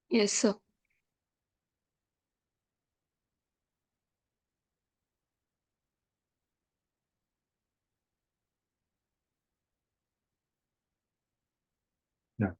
Yes, sir. Yeah.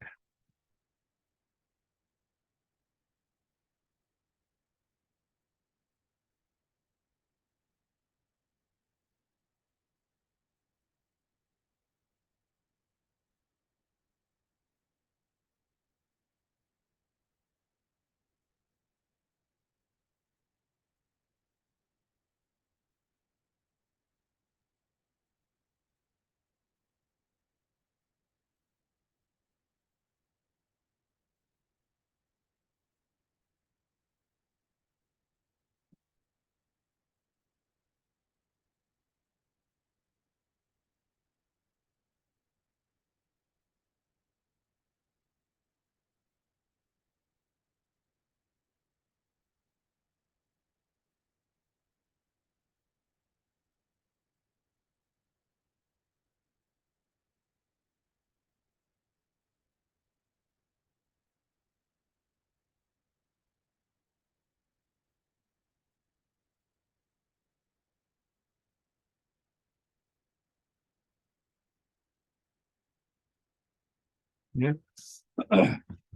Yeah.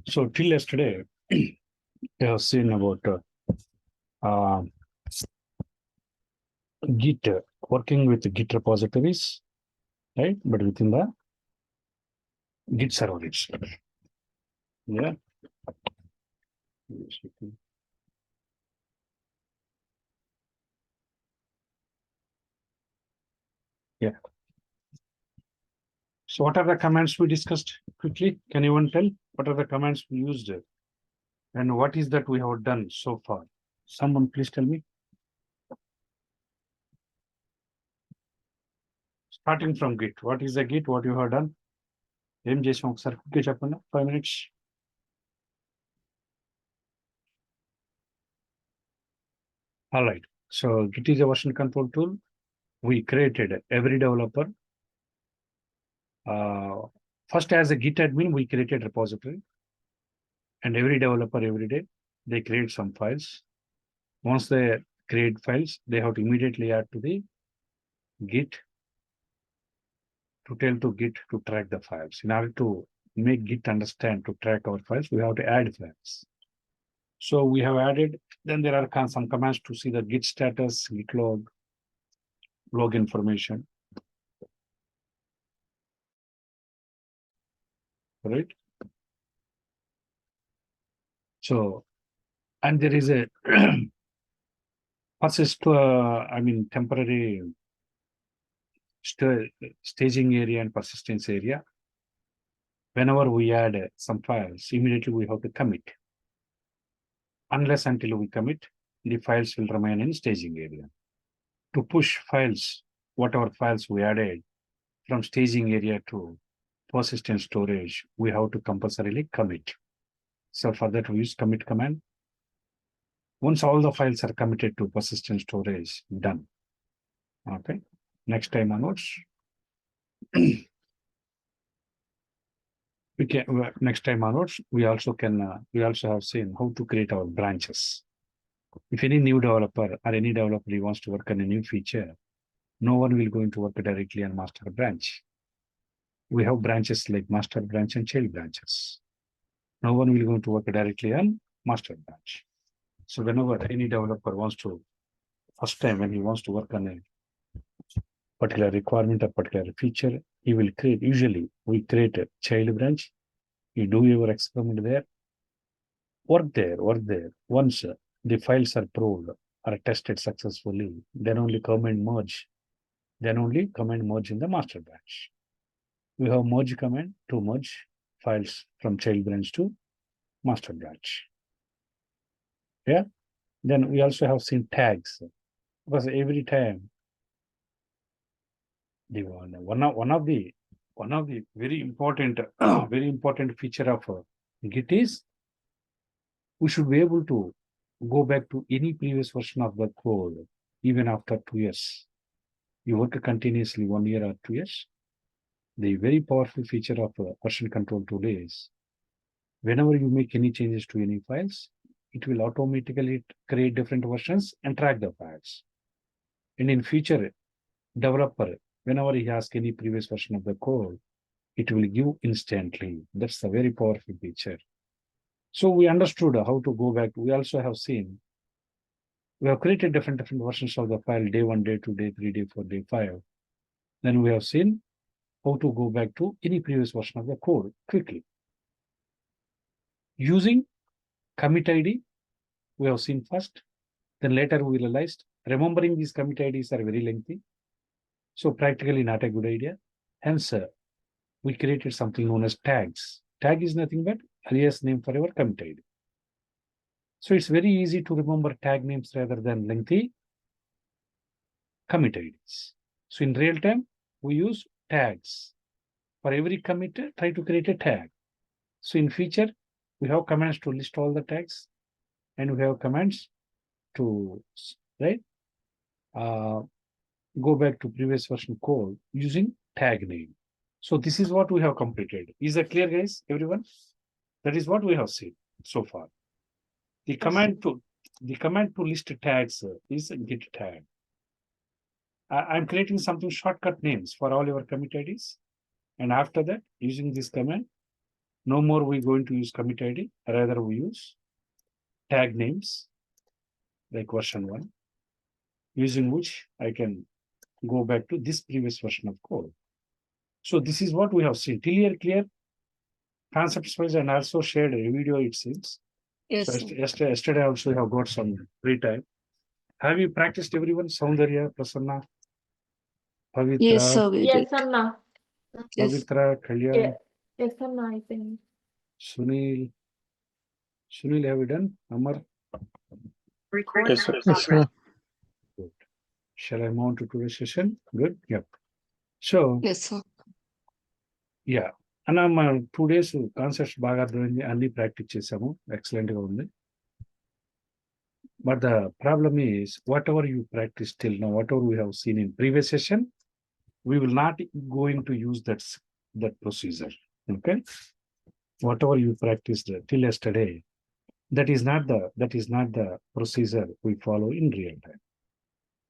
So till yesterday, I have seen about uh, Git working with Git repositories, right? But within the Git server itself. Yeah. Yeah. So what are the commands we discussed quickly? Can anyone tell what are the commands we used and what is that we have done so far? Someone please tell me. Starting from Git. What is the Git? What you have done? ఏం చేసాం ఒకసారి quickly చెప్పండి 5 minutes. All right. So Git is a version control tool. We created every developer. Uh, First, as a Git admin, we created repository, and every developer every day they create some files. Once they create files, they have to immediately add to the Git to tell to Git to track the files. In order to make Git understand to track our files, we have to add files. So we have added. Then there are some commands to see the Git status, Git log information, right? So, and there is a persist, temporary staging area and persistence area. Whenever we add some files, immediately we have to commit. Unless until we commit, the files will remain in staging area. To push files, whatever files we added from staging area to persistent storage, we have to compulsorily commit. So for that, we use commit command. Once all the files are committed to persistent storage, done. Okay. Next time onwards, we can next time onwards, we also have seen how to create our branches. If any new developer or any developer wants to work on a new feature, no one will going to work directly on master branch. We have branches like master branch and child branches. No one will going to work directly on master branch. So whenever any developer wants to, first time when he wants to work on a particular requirement or particular feature, he will create, usually we create a child branch, you do your experiment there, work there. Once the files are proved or tested successfully, then only come and merge. Then only come and merge in the master branch. We have merge command to merge files from child branch to master branch. Yeah. Then we also have seen tags because every time the one of the very important very important feature of Git is we should be able to go back to any previous version of the code even after 2 years. You work continuously 1 year or 2 years. The very powerful feature of version control tool is Whenever you make any changes to any files, it will automatically create different versions and track the files. And in future, developer, whenever he asks any previous version of the code, it will give instantly. That's a very powerful feature. So we understood how to go back. We also have seen, we have created different versions of the file, day 1, day 2, day 3, day 4, day 5. Then we have seen how to go back to any previous version of the code quickly. Using commit ID, we have seen first. Then later we realized remembering these commit IDs are very lengthy. So practically not a good idea. Hence, we created something known as tags. Tag is nothing but alias name for our commit ID. So it's very easy to remember tag names rather than lengthy commit IDs. So in real time, we use tags. For every commit, try to create a tag. So in future, we have commands to list all the tags, and we have commands to go back to previous version code using tag name. So this is what we have completed. Is that clear, guys? Everyone? That is what we have seen so far. The command to list tags is git tag. I'm creating something shortcut names for all your commit IDs. And after that, using this command, no more we're going to use commit ID, rather we use tag names like version 1, using which I can go back to this previous version of code. So this is what we have seen. Clear concepts wise, and also shared a video, it seems. Yes, So sir. yesterday also have got some free time. Have you practiced everyone? Soundarya, Prasanna, Pavitra, Yes, sir, we did. Yes, Anna. Yes. Pavitra, Kalyan, Yes, Anna, I think. Sunil. Sunil, have you done? Amar, Recording Yes, sir. in progress. good. Shall I move on to today's session? Good. Yep. So, Yes, sir. yeah. అన్న మనం 2 days concepts బాగా అర్థమైంది, అన్ని practice చేసాము, excellent గా ఉంది. But the problem is, whatever you practice till now, whatever we have seen in previous session, we will not going to use that procedure. Okay. Whatever you practiced till yesterday, that is not the procedure we follow in real time.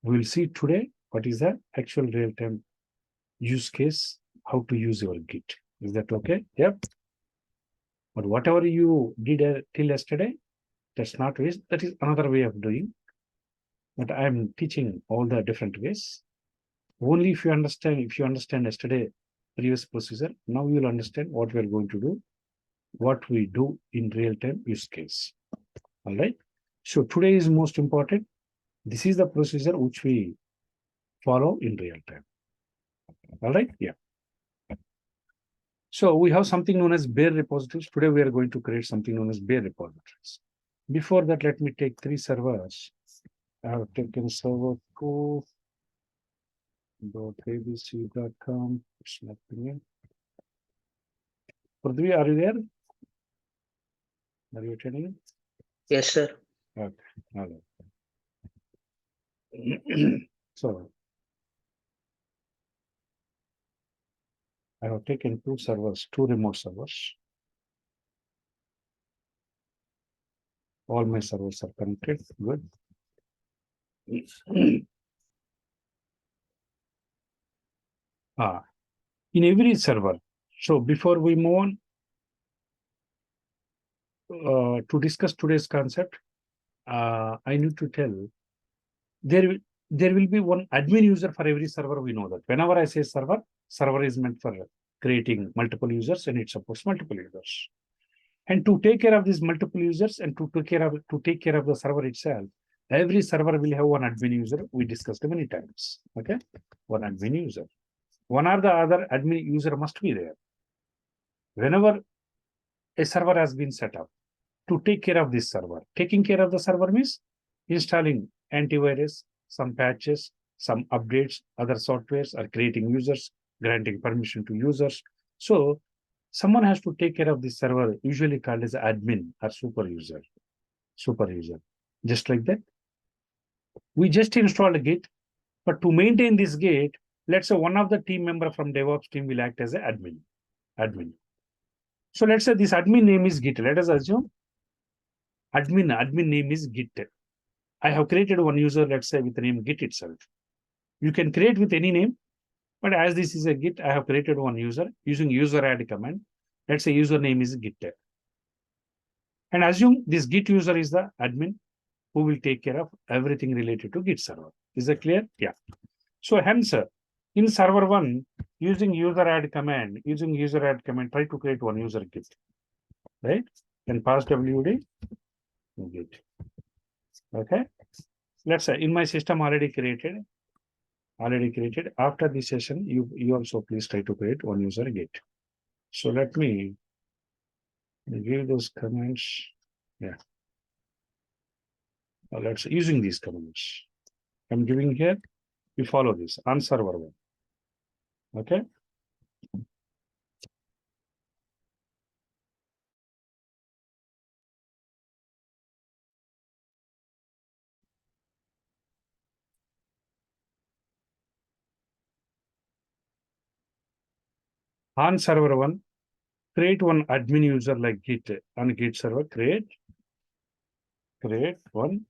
We will see today what is the actual real time use case, how to use your Git. Is that okay? Yep. But whatever you did till yesterday, that's not ways. That is another way of doing. But I'm teaching all the different ways. Only if you understand yesterday previous procedure, now you will understand what we are going to do, what we do in real time use case. All right. So today is most important. This is the procedure which we follow in real time. All right. Yeah. So we have something known as bare repositories. Today we are going to create something known as bare repositories. Before that, let me take 3 servers. I have taken server 2.abc.com. It's not here. Prithvi, are you there? Are you attending? Yes, sir. Okay. All right. So I have taken 2 servers, 2 remote servers. All my servers are connected. Good. In every server. So before we move on to discuss today's concept, I need to tell there will be one admin user for every server. We know that whenever I say server is meant for creating multiple users, and it supports multiple users. And to take care of these multiple users and to take care of the server itself, every server will have one admin user. We discussed many times. Okay, one admin user. One or the other admin user must be there. Whenever a server has been set up to take care of this server, taking care of the server means installing antivirus, some patches, some updates, other softwares, or creating users, granting permission to users. So someone has to take care of this server, usually called as admin or super user. Just like that. We just installed a Git, but to maintain this Git, let's say one of the team member from Devops team will act as an admin. So let's say this admin name is Git. Let us assume admin name is Git. I have created one user, let's say with the name Git itself. You can create with any name, but as this is a Git, I have created one user using user add command. Let's say username is Git. And assume this Git user is the admin who will take care of everything related to Git server. Is that clear? Yeah. So hence, in server one, using user add command, try to create one user Git, right? Then pass WD Git. Okay. Let's say in my system already created. After this session, you also please try to create one user Git. So let me give those comments. Yeah. Now let's using these comments. I'm giving here. You follow this on server one. Okay. On server one, create one admin user like Git on Git server. Create one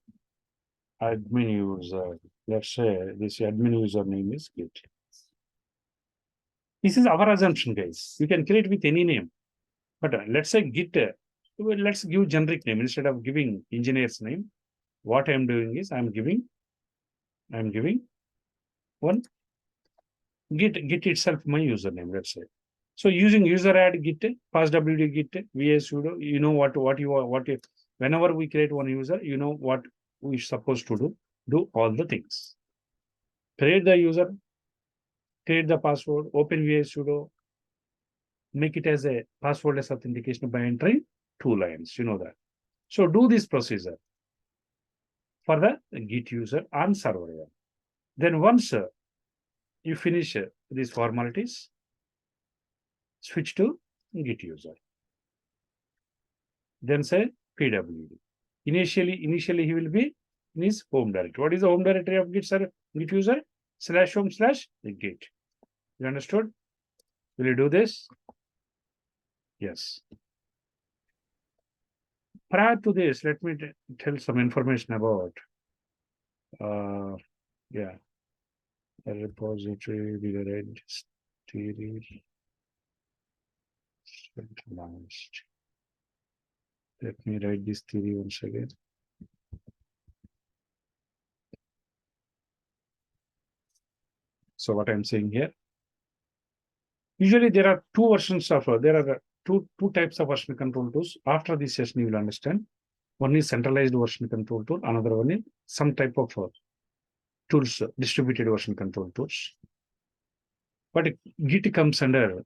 admin user. Let's say this admin user name is Git. This is our assumption, guys. You can create with any name, but let's say Git. Well, let's give generic name instead of giving engineer's name. What I'm doing is I'm giving one Git itself my username. Let's say. So using user add Git, pass wd Git, vs sudo. You know whenever we create one user, you know what we're supposed to do. Do all the things. Create the user, create the password, open vs sudo, make it as a passwordless authentication by entering 2 lines. You know that. So do this procedure for the Git user on server one. Then once you finish these formalities, switch to Git user. Then say pwd. Initially he will be in his home directory. What is the home directory of Git user? /home/Git. You understood? Will you do this? Yes. Prior to this, let me tell some information about yeah, a repository with a registry centralized. Let me write this theory once again. So what I'm saying here, usually there are two versions of there are two types of version control tools. After this session, you will understand. One is centralized version control tool. Another one is some type of tools, distributed version control tools. But Git comes under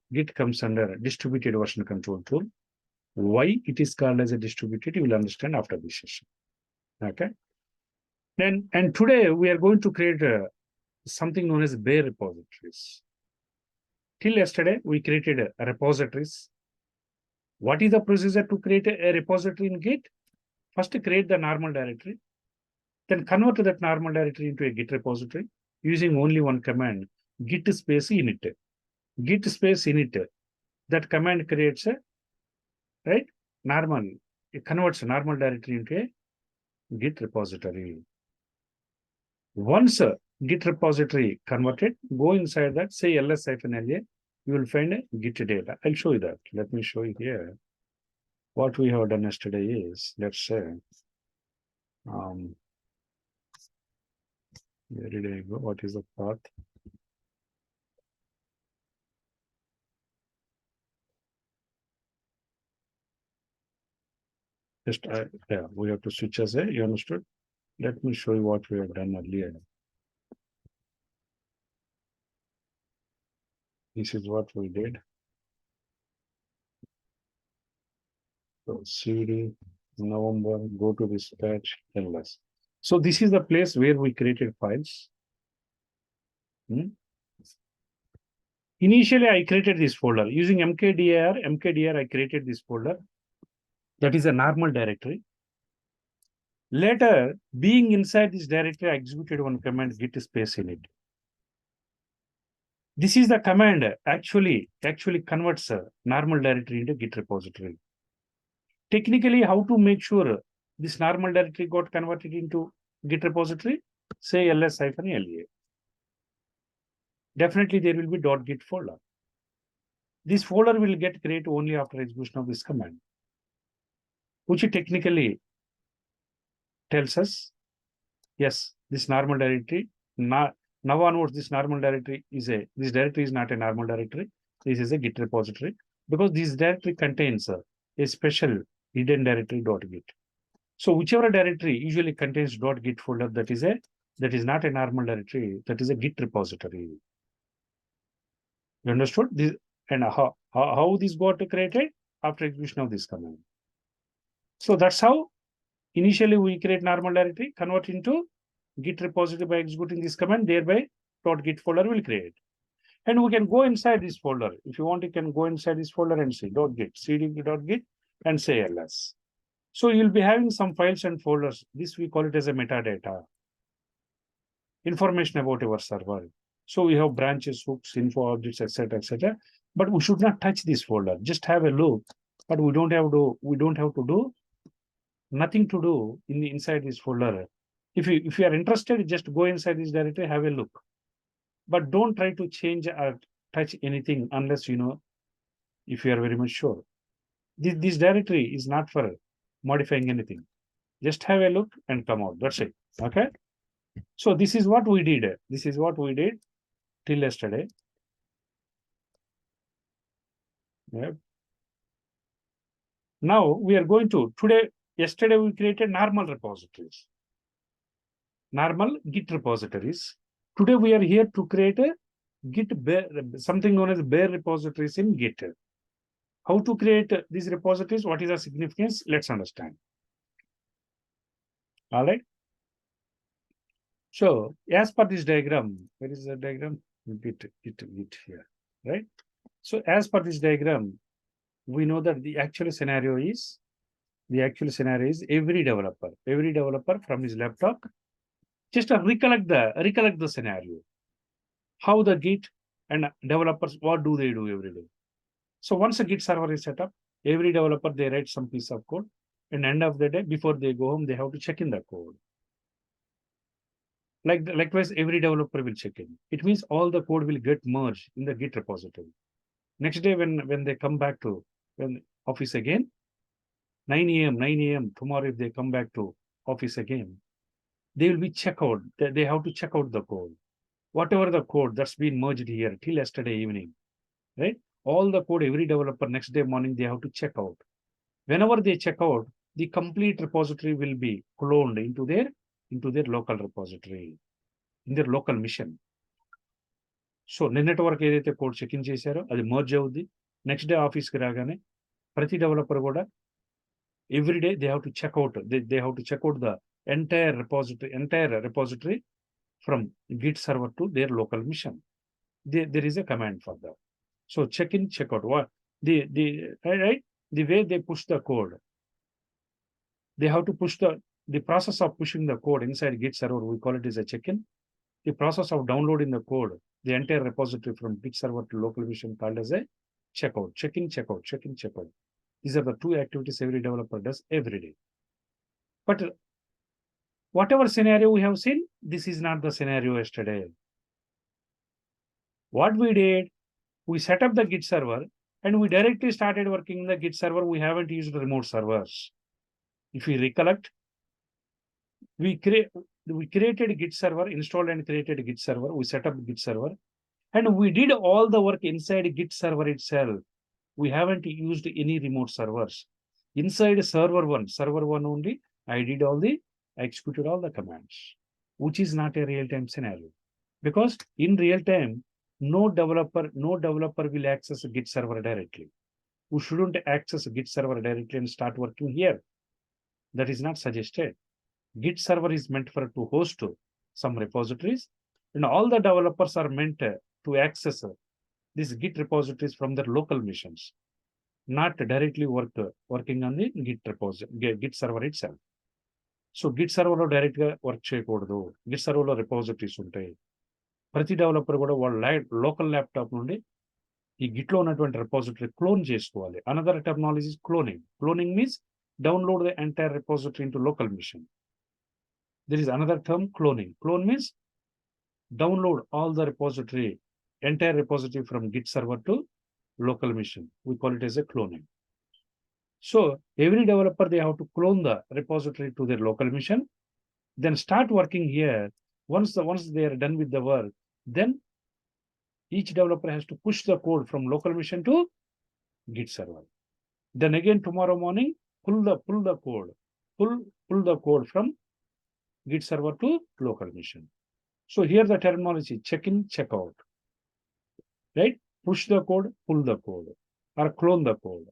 distributed version control tool. Why it is called as a distributed, you will understand after this session. Okay. Then and today we are going to create something known as bare repositories. Till yesterday, we created repositories. What is the procedure to create a repository in Git? First, create the normal directory, then convert that normal directory into a Git repository using only one command, git space init. Git space init. That command creates a normal. It converts a normal directory into a Git repository. Once Git repository converted, go inside that, say ls-la, you will find a Git data. I'll show you that. Let me show you here. What we have done yesterday is, let's say, where did I go? What is the path? Just, yeah, we have to switch as a, you understood? Let me show you what we have done earlier. This is what we did. So CD, November, go to this patch, ls. So this is the place where we created files. Initially, I created this folder using mkdir, I created this folder. That is a normal directory. Later, being inside this directory, I executed one command, git space init. This is the command actually converts a normal directory into Git repository. Technically, how to make sure this normal directory got converted into Git repository? Say ls-la. Definitely there will be .git folder. This folder will get created only after execution of this command, which technically tells us, yes, this normal directory, now onwards this normal directory this directory is not a normal directory. This is a Git repository because this directory contains a special hidden directory .git. So whichever directory usually contains .git folder, that is not a normal directory, that is a Git repository. You understood this? And how this got created after execution of this command. So that's how initially we create normal directory, convert into Git repository by executing this command, thereby .git folder will create. And we can go inside this folder. If you want, you can go inside this folder and see .git, cd.git and say ls. So you'll be having some files and folders. This we call it as a metadata. Information about your server. So we have branches, hooks, info objects, etc. But we should not touch this folder. Just have a look. But we don't have to do nothing to do inside this folder. If you are interested, just go inside this directory, have a look. But don't try to change or touch anything unless if you are very much sure. This directory is not for modifying anything. Just have a look and come out. That's it. Okay. So this is what we did. This is what we did till yesterday. Yep. Now we are going to yesterday we created normal repositories. Normal Git repositories. Today we are here to create a Git bear, something known as bare repositories in Git. How to create these repositories? What is the significance? Let's understand. All right. So as per this diagram, where is the diagram? Git here, right? So as per this diagram, we know that the actual scenario is every developer from his laptop, just recollect the scenario. How the Git and developers, what do they do every day? So once a Git server is set up, every developer, they write some piece of code. And end of the day, before they go home, they have to check in the code. Likewise, every developer will check in. It means all the code will get merged in the Git repository. Next day, when they come back to office again, 9 a.m. tomorrow, if they come back to office again, they will be checked out. They have to check out the code. Whatever the code that's been merged here till yesterday evening, right? All the code, every developer next day morning, they have to check out. Whenever they check out, the complete repository will be cloned into their local repository, in their local mission. So నిన్నటి వరకు ఏదైతే code check in చేశారో అది merge అవుద్ది. Next day ఆఫీస్కి రాగానే ప్రతి developer కూడా every day they have to check out the entire repository from Git server to their local mission. There is a command for that. So check in, check out. What the way they push the code, they have to push the process of pushing the code inside Git server, we call it as a check-in. The process of downloading the code, the entire repository from Git server to local mission, called as a checkout. Check-in, checkout, check-in, checkout. These are the two activities every developer does every day. But whatever scenario we have seen, this is not the scenario yesterday. What we did, we set up the Git server and we directly started working in the Git server. We haven't used remote servers. If we recollect, we created Git server, installed and created Git server. We set up Git server and we did all the work inside Git server itself. We haven't used any remote servers. Inside server one only, I executed all the commands, which is not a real-time scenario. Because in real time, no developer will access a Git server directly. We shouldn't access a Git server directly and start working here. That is not suggested. Git server is meant to host some repositories, and all the developers are meant to access these Git repositories from their local missions, not directly working on the Git server itself. So Git server lo direct ga work cheyakodu. Git server lo repositories untayi. ప్రతి developer కూడా వాళ్ళ local laptop నుండి ఈ గిట్లో ఉన్నటువంటి repository clone చేసుకోవాలి. Another technology cloning. Cloning means download the entire repository into local machine. There is another term, cloning. Clone means download all the repository, entire repository from Git server to local machine. We call it as a cloning. So every developer, they have to clone the repository to their local machine, then start working here. Once they are done with the work, then each developer has to push the code from local machine to Git server. Then again tomorrow morning, pull the code from Git server to local machine. So here the terminology check in, check out, right? Push the code, pull the code, or clone the code.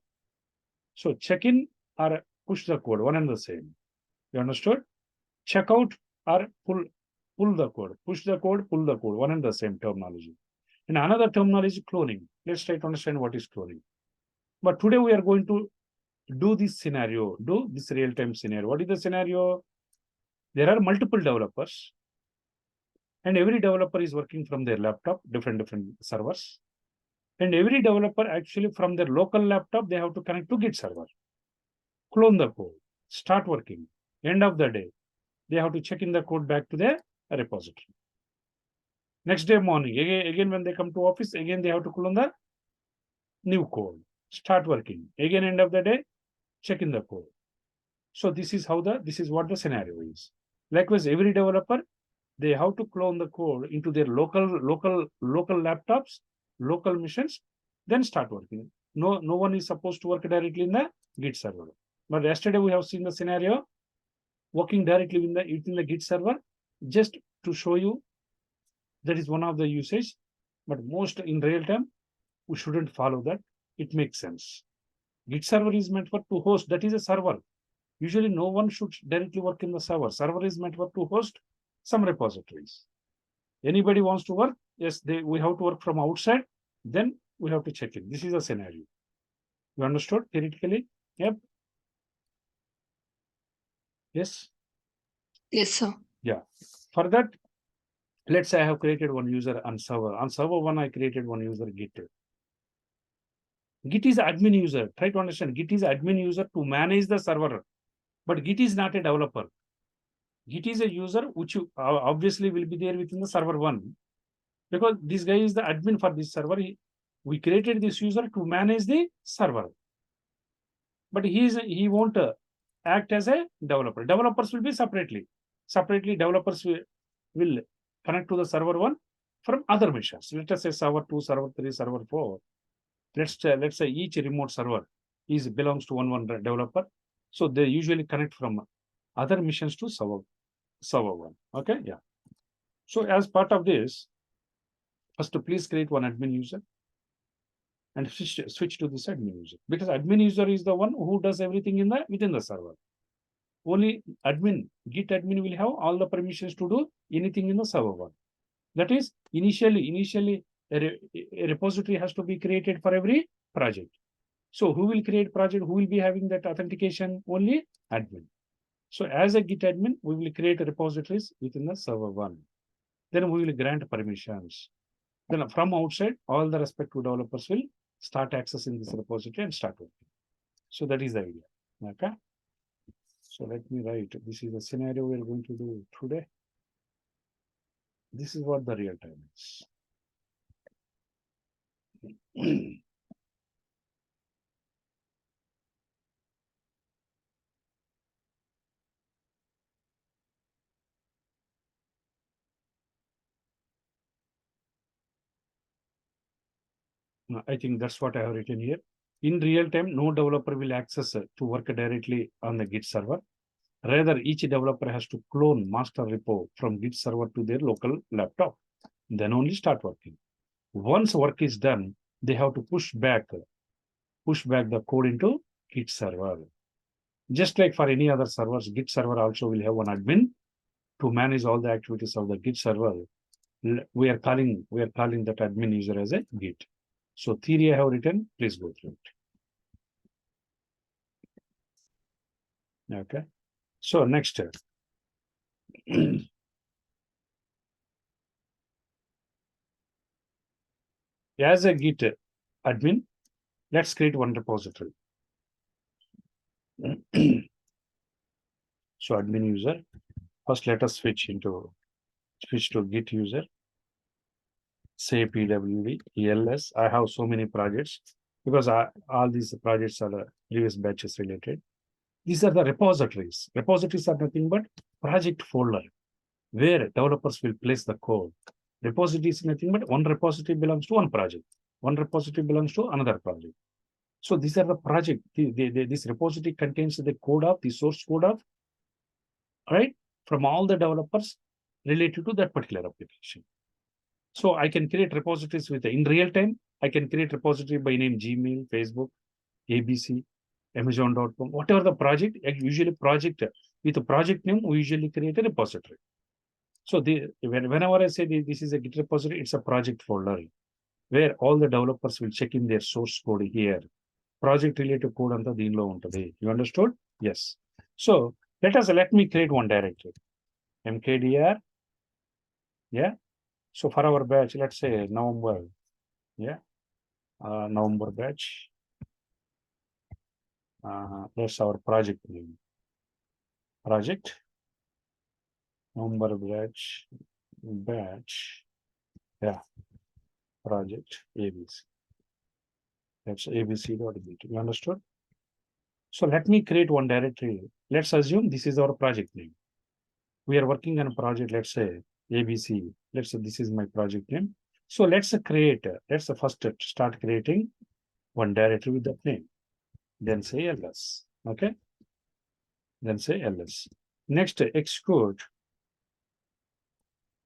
So check in or push the code, one and the same. You understood? Check out or pull the code, push the code, pull the code, one and the same terminology. And another terminology, cloning. Let's try to understand what is cloning. But today we are going to do this scenario, do this real-time scenario. What is the scenario? There are multiple developers, and every developer is working from their laptop, different servers. And every developer actually from their local laptop, they have to connect to Git server, clone the code, start working. End of the day, they have to check in the code back to their repository. Next day morning, again when they come to office, again they have to clone the new code, start working. Again, end of the day, check in the code. So this is what the scenario is. Likewise, every developer, they have to clone the code into their local laptops, local machines, then start working. No one is supposed to work directly in the Git server. But yesterday we have seen the scenario working directly within the Git server, just to show you that is one of the usage. But most in real time, we shouldn't follow that. It makes sense. Git server is meant for to host. That is a server. Usually no one should directly work in the server. Server is meant for to host some repositories. Anybody wants to work, yes, we have to work from outside, then we have to check in. This is a scenario. You understood theoretically? Yep. Yes? Yes, sir. Yeah. For that, let's say I have created one user on server. On server one, I created one user Git. Git is admin user. Try to understand. Git is admin user to manage the server. But Git is not a developer. Git is a user which you obviously will be there within the server one, because this guy is the admin for this server. We created this user to manage the server, but he won't act as a developer. Developers will be separately. Developers will connect to the server one from other machines. Let us say server 2, server 3, server 4. Let's say each remote server belongs to one developer. So they usually connect from other missions to server one. Okay, yeah. So as part of this, first please create one admin user and switch to this admin user, because admin user is the one who does everything within the server. Only Git admin will have all the permissions to do anything in the server one. That is initially a repository has to be created for every project. So who will create project? Who will be having that authentication? Only admin. So as a Git admin, we will create repositories within the server one. Then we will grant permissions. Then from outside, all the respective developers will start accessing this repository and start working. So that is the idea. Okay. So let me write. This is the scenario we are going to do today. This is what the real time is. I think that's what I have written here. In real time, no developer will access to work directly on the Git server. Rather, each developer has to clone master repo from Git server to their local laptop. Then only start working. Once work is done, they have to push back the code into Git server. Just like for any other servers, Git server also will have one admin to manage all the activities of the Git server. We are calling that admin user as a Git. So theory I have written, please go through it. Okay. So next. as a Git admin, let's create one repository. So admin user, first let us switch to Git user. Say pwd els. I have so many projects because all these projects are previous batches related. These are the repositories. Repositories are nothing but project folder where developers will place the code. Repository is nothing but one repository belongs to one project. One repository belongs to another project. So these are the project. This repository contains the code of the source code of, right, from all the developers related to that particular application. So I can create repositories in real time. I can create repository by name Gmail, Facebook, ABC, Amazon.com, whatever the project, usually project with a project name, we usually create a repository. So whenever I say this is a Git repository, it's a project folder where all the developers will check in their source code here. Project related code anta deenlo untadi. You understood? Yes. So let me create one directory. mkdir. Yeah. So for our batch, let's say November. Yeah. November batch. That's our project name. Project. November batch. Yeah. Project ABC. That's abc.git. You understood? So let me create one directory. Let's assume this is our project name. We are working on a project, let's say ABC. Let's say this is my project name. So let's first start creating one directory with that name. Then say ls. Okay. Then say ls. Next, execute.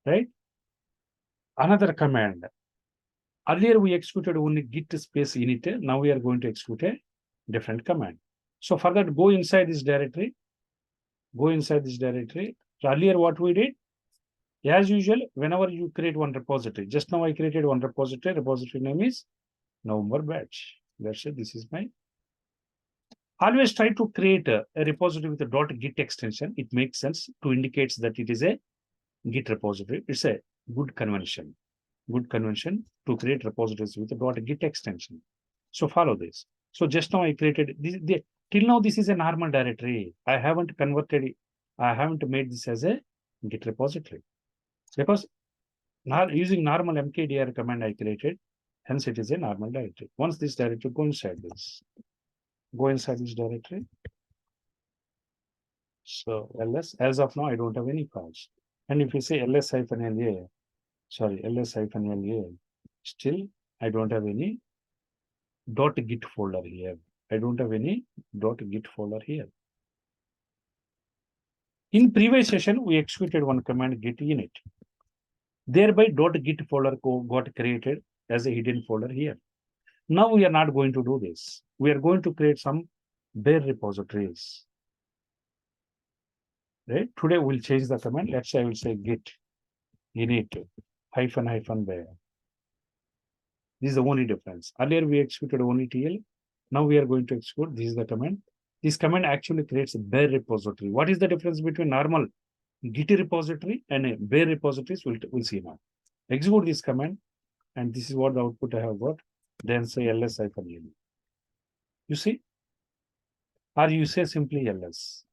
Right? Another command. Earlier we executed only git space init. Now we are going to execute a different command. So for that, go inside this directory. Go inside this directory. So earlier what we did, as usual, whenever you create one repository, just now I created one repository name is November batch. Let's say this is my. Always try to create a repository with a .git extension. It makes sense to indicate that it is a Git repository. It's a good convention. Good convention to create repositories with a .git extension. So follow this. So just now I created this. Till now this is a normal directory. I haven't converted it. I haven't made this as a Git repository because now using normal mkdir command I created. Hence it is a normal directory. Once this directory, go inside this. Go inside this directory. So ls, as of now, I don't have any files. And if you say ls-la, sorry, ls-la, still I don't have any .git folder here. I don't have any .git folder here. In previous session, we executed one command git init. Thereby .git folder got created as a hidden folder here. Now we are not going to do this. We are going to create some bare repositories. Right? Today we'll change the command. Let's say I will say git init --bare. This is the only difference. Earlier we executed only TL. Now we are going to execute. This is the command. This command actually creates a bare repository. What is the difference between normal Git repository and a bare repositories? We'll see now. Execute this command, and this is what the output I have got. Then say ls-l. You see? Or you say simply ls.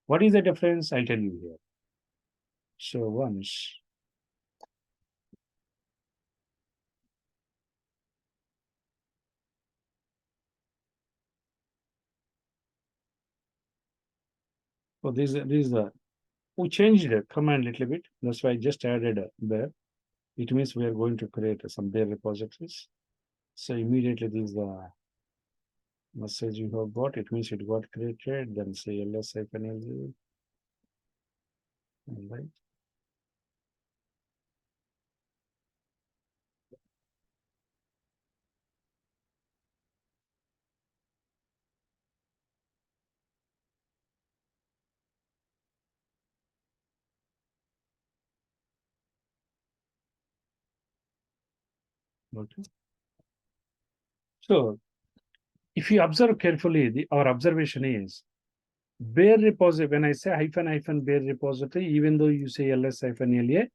What is the difference? I'll tell you here. So once so this is the we changed the command a little bit. That's why I just added there. It means we are going to create some bare repositories. So immediately this is the message you have got. It means it got created. Then say ls-l. Right. Okay. So if you observe carefully, our observation is bare repository. When I say -bare repository, even though you say ls-la,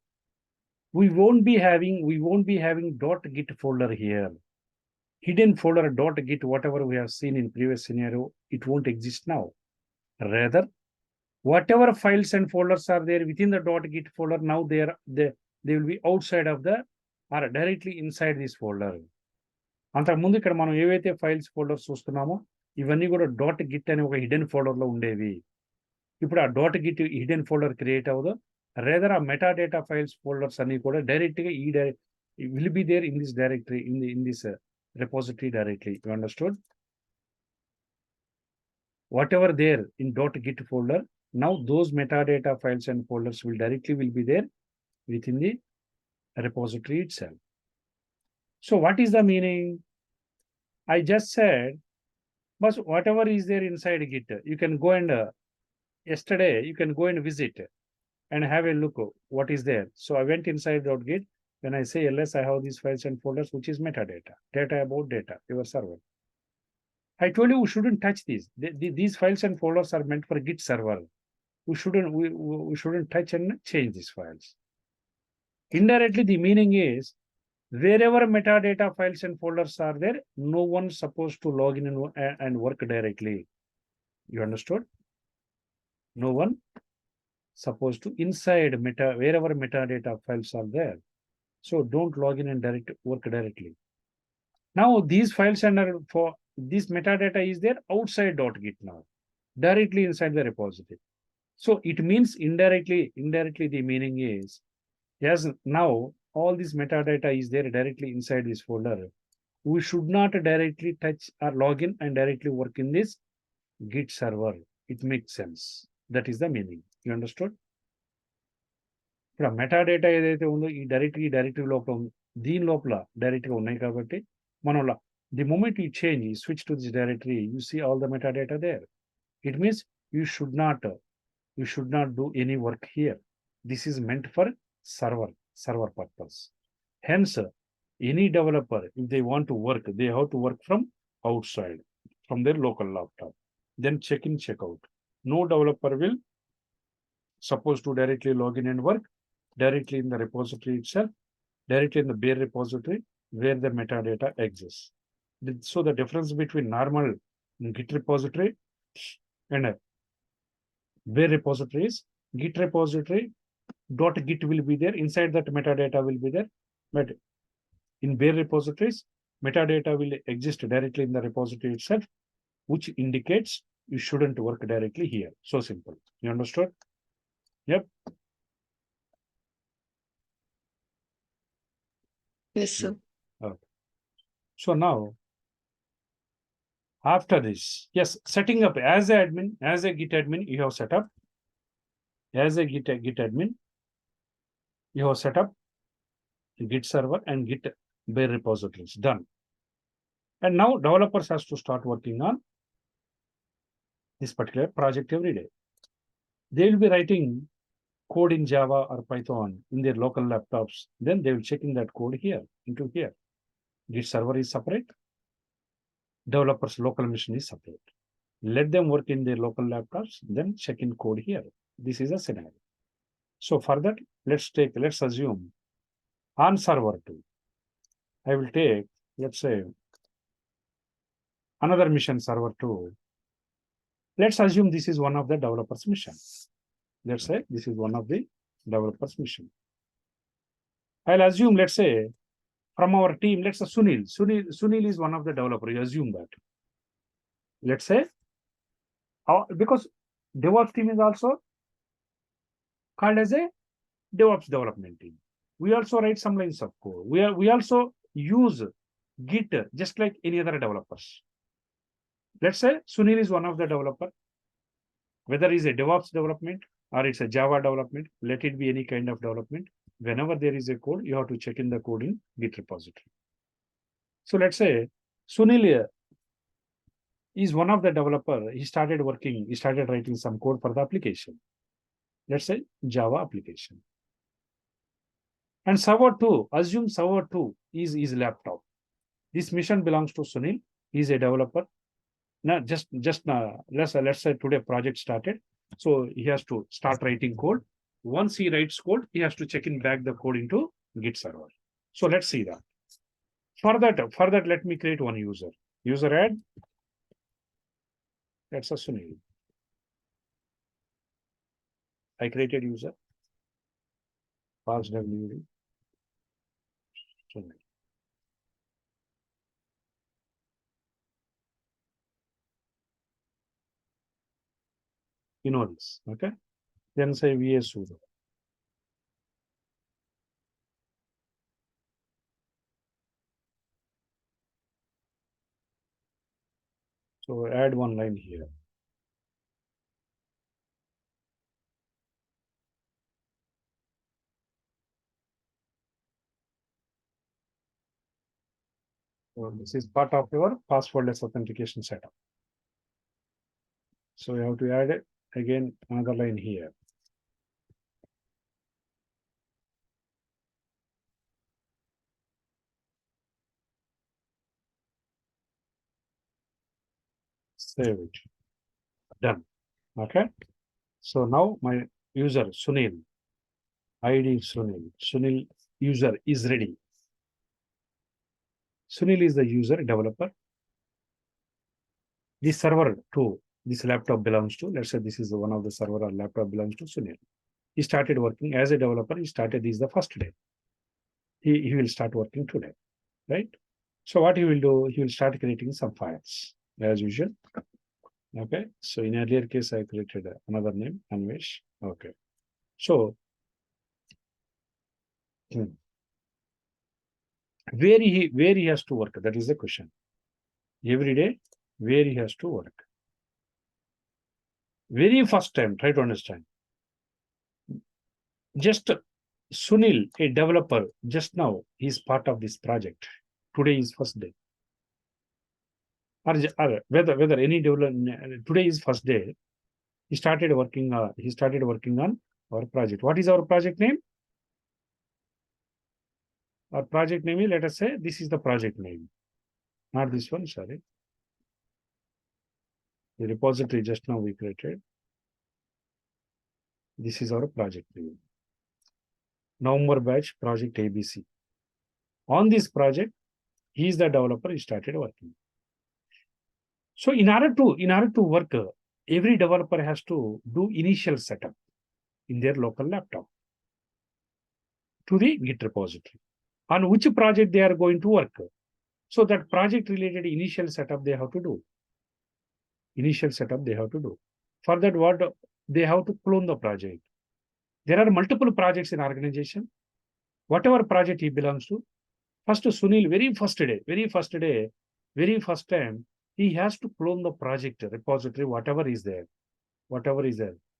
we won't be having .git folder here. Hidden folder .git, whatever we have seen in previous scenario, it won't exist now. Rather, whatever files and folders are there within the .git folder, now they will be outside of the or directly inside this folder. అంతకుముందు ఇక్కడ మనం ఏవైతే files folders చూస్తున్నామో ఇవన్నీ కూడా .git అనే ఒక hidden folder లో ఉండేవి. ఇప్పుడు ఆ .git హిడెన్ ఫోల్డర్ క్రియేట్ అవ్వదు. రేదర్ ఆ మెటా డేటా ఫైల్స్ ఫోల్డర్స్ అన్ని కూడా డైరెక్ట్ గా will be there in this directory, in this repository directly. You understood? Whatever there in .git folder, now those metadata files and folders will be there within the repository itself. So what is the meaning? I just said, but whatever is there inside Git, you can go and yesterday you can go and visit and have a look what is there. So I went inside .git. When I say ls, I have these files and folders, which is metadata, data about data, your server. I told you we shouldn't touch these. These files and folders are meant for Git server. We shouldn't touch and change these files. Indirectly, the meaning is wherever metadata files and folders are there, no one supposed to log in and work directly. You understood? No one supposed to inside wherever metadata files are there. So don't log in and work directly. Now these files and for this metadata is there outside .git now, directly inside the repository. So it means indirectly the meaning is, yes, now all this metadata is there directly inside this folder. We should not directly touch or log in and directly work in this Git server. It makes sense. That is the meaning. You understood? ఇప్పుడు metadata ఏదైతే ఉందో ఈ directory లోపల దీని లోపల డైరెక్ట్గా ఉన్నాయి కాబట్టి మనం the moment you change you switch to this directory you see all the metadata there. It means you should not do any work here. This is meant for server purpose. Hence, any developer, if they want to work, they have to work from outside, from their local laptop. Then check in, check out. No developer will supposed to directly log in and work directly in the repository itself, directly in the bare repository where the metadata exists. So the difference between normal Git repository and a bare repository is Git repository .git will be there, inside that metadata will be there, but in bare repositories metadata will exist directly in the repository itself, which indicates you shouldn't work directly here. So simple. You understood? Yep. Yes, sir. Okay. So now after this, yes, setting up as a admin, as a Git admin, you have set up as a Git admin. You have set up Git server and Git bare repositories. Done. And now developers has to start working on this particular project every day. They will be writing code in Java or Python in their local laptops. Then they will checking that code here into here. Git server is separate. Developers local machine is separate. Let them work in their local laptops. Then check in code here. This is a scenario. So for that, let's assume on server 2, I will take, let's say, another mission server 2. Let's assume this is one of the developers mission. Let's say this is one of the developers mission. I'll assume, let's say, from our team, let's say Sunil is one of the developer. You assume that. Let's say, because Devops team is also called as a DevOps development team. We also write some lines of code. We also use Git just like any other developers. Let's say Sunil is one of the developer, whether it's a DevOps development or it's a Java development, let it be any kind of development. Whenever there is a code, you have to check in the code in Git repository. So let's say Sunil is one of the developer. He started writing some code for the application. Let's say Java application. And server 2, assume server 2 is his laptop. This mission belongs to Sunil. He is a developer. Now, let's say today project started. So he has to start writing code. Once he writes code, he has to check in back the code into Git server. So let's see that. For that, let me create one user. User add. That's a Sunil. I created user. Pass WD. Sunil. You know this, okay? Then say VS sudo. So add one line here. So this is part of your passwordless authentication setup. So you have to add it again, another line here. Save it. Done. Okay. So now my user Sunil, ID Sunil, Sunil user is ready. Sunil is the user developer. This server to this laptop belongs to, let's say this is one of the server or laptop belongs to Sunil. He started working as a developer. He started, this is the first day. He will start working today, right? So what he will do, he will start creating some files as usual. Okay. So in earlier case, I created another name, Anvesh. Okay. So where he has to work, that is the question. Every day, where he has to work. Very first time, try to understand. Just Sunil, a developer, just now, he's part of this project. Today is first day. Or whether any developer, today is first day. He started working on our project. What is our project name? Our project name is, let us say, this is the project name. Not this one, sorry. The repository just now we created. This is our project name. November batch project ABC. On this project, he is the developer, he started working. So in order to work, every developer has to do initial setup in their local laptop to the Git repository. On which project they are going to work. So that project related initial setup they have to do. Initial setup they have to do. For that, what they have to clone the project. There are multiple projects in organization. Whatever project he belongs to, first Sunil, very first time, he has to clone the project repository, whatever is there.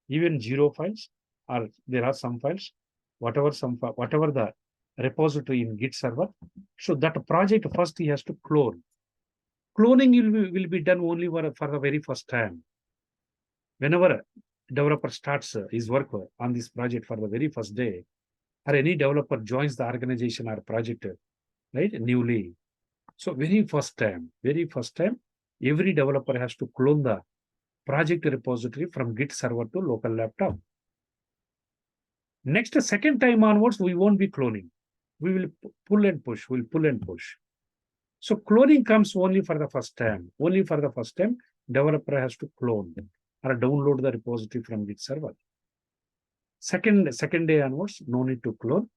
Even 0 files, or there are some files, whatever the repository in Git server. So that project first he has to clone. Cloning will be done only for the very first time. Whenever developer starts his work on this project for the very first day, or any developer joins the organization or project, right, newly. So very first time, every developer has to clone the project repository from Git server to local laptop. Next, second time onwards, we won't be cloning. We will pull and push. So cloning comes only for the first time. Developer has to clone or download the repository from Git server. Second day onwards, no need to clone.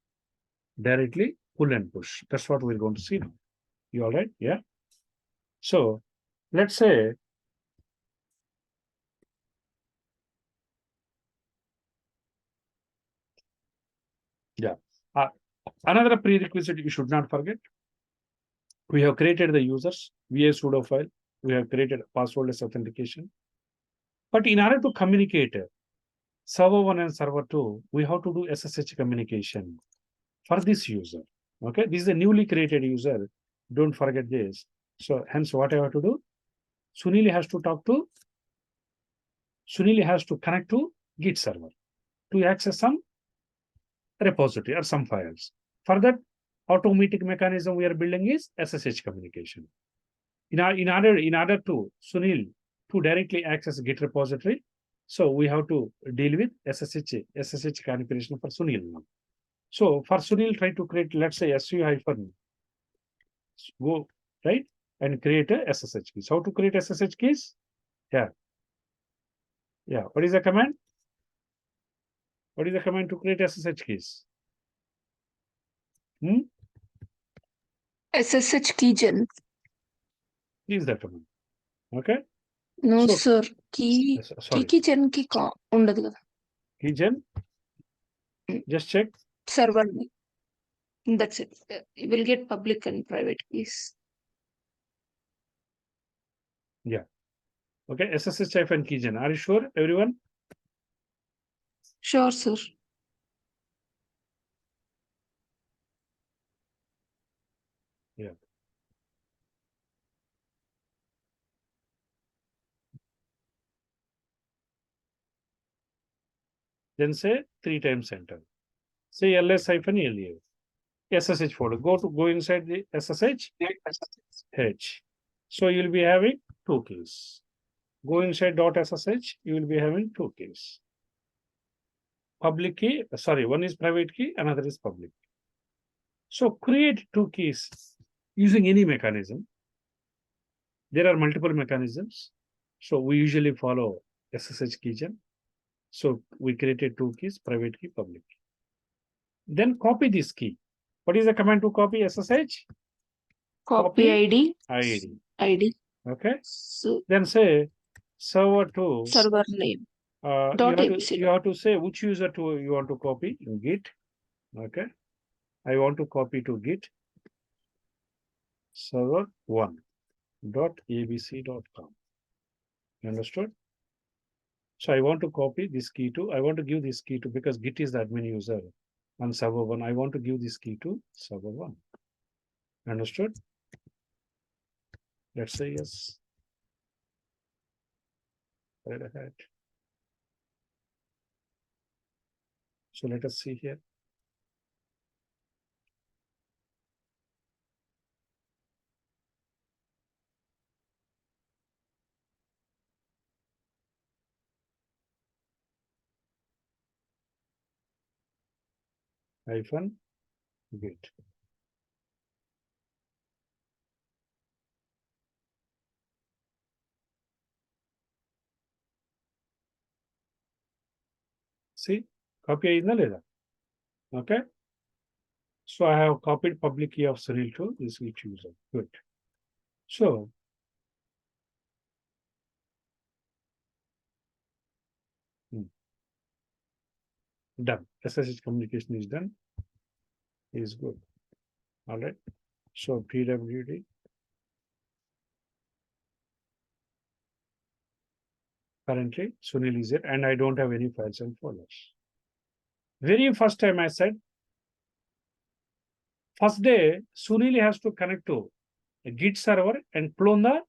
Directly pull and push. That's what we're going to see now. You all right? Yeah. So let's say another prerequisite you should not forget. We have created the users via sudo file. We have created passwordless authentication. But in order to communicate server 1 and server 2, we have to do SSH communication for this user. Okay, this is a newly created user. Don't forget this. So hence what I have to do? Sunil has to connect to Git server to access some repository or some files. For that, automatic mechanism we are building is SSH communication. In order to Sunil to directly access Git repository, so we have to deal with SSH configuration for Sunil now. So for Sunil, try to create, let's say SU hyphen, go right and create a SSH keys. How to create SSH keys? Yeah. Yeah. What is the command? What is the command to create SSH keys? SSH keygen. Is the command. Okay. No, So, sir. Key sorry. keygen ki ఉండదు కదా. Keygen. Just check. Server name. That's it. You will get public and private keys. Yeah. Okay. SSH hyphen keygen. Are you sure, everyone? Sure, sir. Yeah. Then say 3 times enter. Say ls hyphen la. SSH folder. Go inside the SSH H. So you'll be having 2 keys. Go inside .ssh. You will be having 2 keys. Public key. Sorry, one is private key, another is public. So create 2 keys using any mechanism. There are multiple mechanisms. So we usually follow SSH keygen. So we created 2 keys, private key, public key. Then copy this key. What is the command to copy SSH? Copy ID. ID. Okay. So Then say server to server name. you have to say which user to you want to copy in Git. Okay. I want to copy to Git server 1.abc.com. You understood? So I want to copy this key to, I want to give this key to, because Git is the admin user on server 1. I want to give this key to server 1. Understood? Let's say yes. Right ahead. So let us see here. Hyphen Git. See, copy is the okay. So I have copied public key of Sunil to this Git user. Good. So done. SSH communication is done. Is good. All right. So PWD. Currently, Sunil is it, and I don't have any files and folders. Very first time I said, first day, Sunil has to connect to a Git server and clone the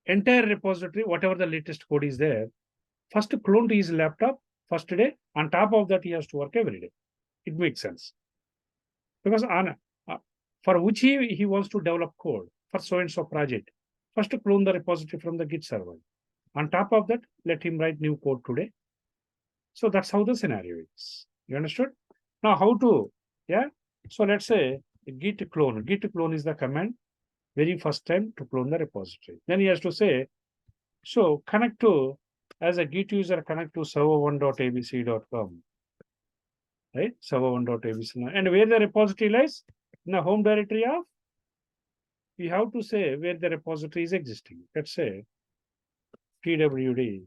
entire repository, whatever the latest code is there. First clone to his laptop, first day. On top of that, he has to work every day. It makes sense. Because for which he wants to develop code for so-and-so project, first clone the repository from the Git server. On top of that, let him write new code today. So that's how the scenario is. You understood? Now how to, yeah? So let's say git clone. Git clone is the command very first time to clone the repository. Then he has to say, so connect to, as a Git user, connect to server1.abc.com. Right? Server1.abc. And where the repository lies? In the home directory of, we have to say where the repository is existing. Let's say pwd.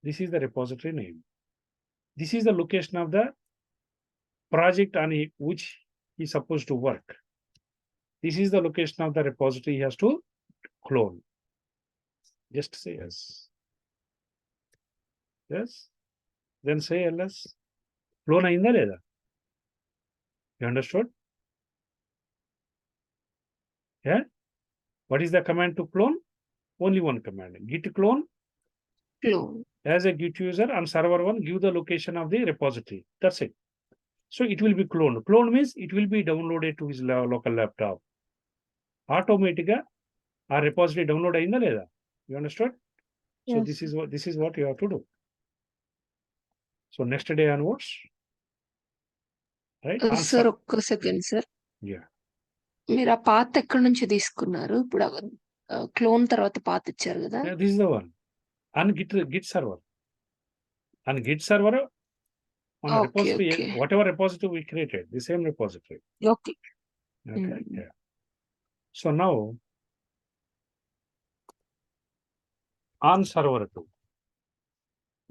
This is the repository name. This is the location of the project on which he is supposed to work. This is the location of the repository he has to clone. Just say yes. Yes. Then say ls. Clone ainda leda? You understood? Yeah. What is the command to clone? Only one command. Git clone. Clone. As a Git user on server 1, give the location of the repository. That's it. So it will be cloned. Clone means it will be downloaded to his local laptop. Automatically, our repository download ainda leda? You understood? So Yes. this is what you have to do. So next day onwards, right? Sir ఒక్క second sir. Yeah. మీరు ఆ path ఎక్కడి నుంచి తీసుకున్నారు? ఇప్పుడు clone తర్వాత path ఇచ్చారు కదా? Yeah, this is the one. On Git server. On Git server, on a Okay, repository, okay. whatever repository we created, the same repository. Okay. Okay. Yeah. So now on server 2,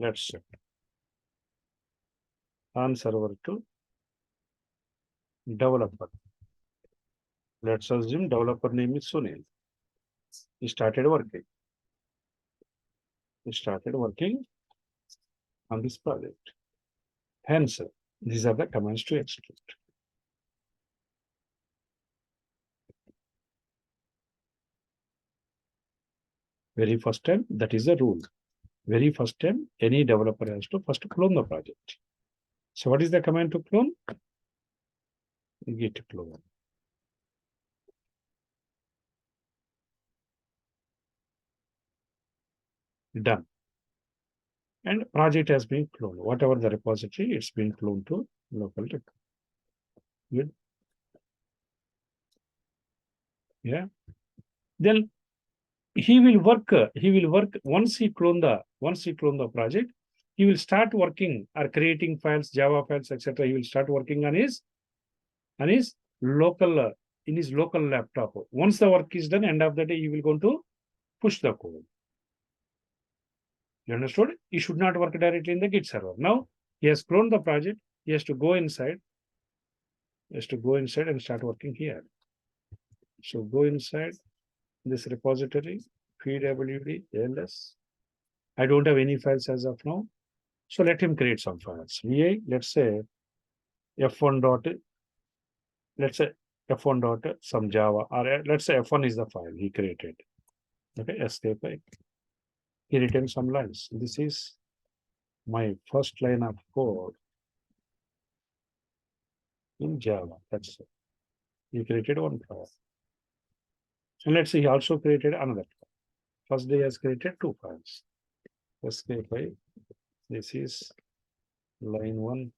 let's check. On server 2, developer. Let's assume developer name is Sunil. He started working. He started working on this project. Hence, these are the commands to execute. Very first time, that is the rule. Very first time, any developer has to first clone the project. So what is the command to clone? Git clone. Done. And project has been cloned. Whatever the repository, it's been cloned to local record. Good. Yeah. Then he will work once he clone the project, he will start working or creating files, Java files, etc. He will start working on his local in his local laptop. Once the work is done, end of the day, he will go to push the code. You understood? He should not work directly in the Git server. Now he has cloned the project. He has to go inside. And start working here. So go inside this repository, pwd ls. I don't have any files as of now. So let him create some files. Vi, let's say f1 dot, let's say f1 dot some Java, or let's say f1 is the file he created. Okay, escape. He written some lines. This is my first line of code in Java. That's it. He created one file. And let's say he also created another file. First day he has created two files. Escape. This is line 1.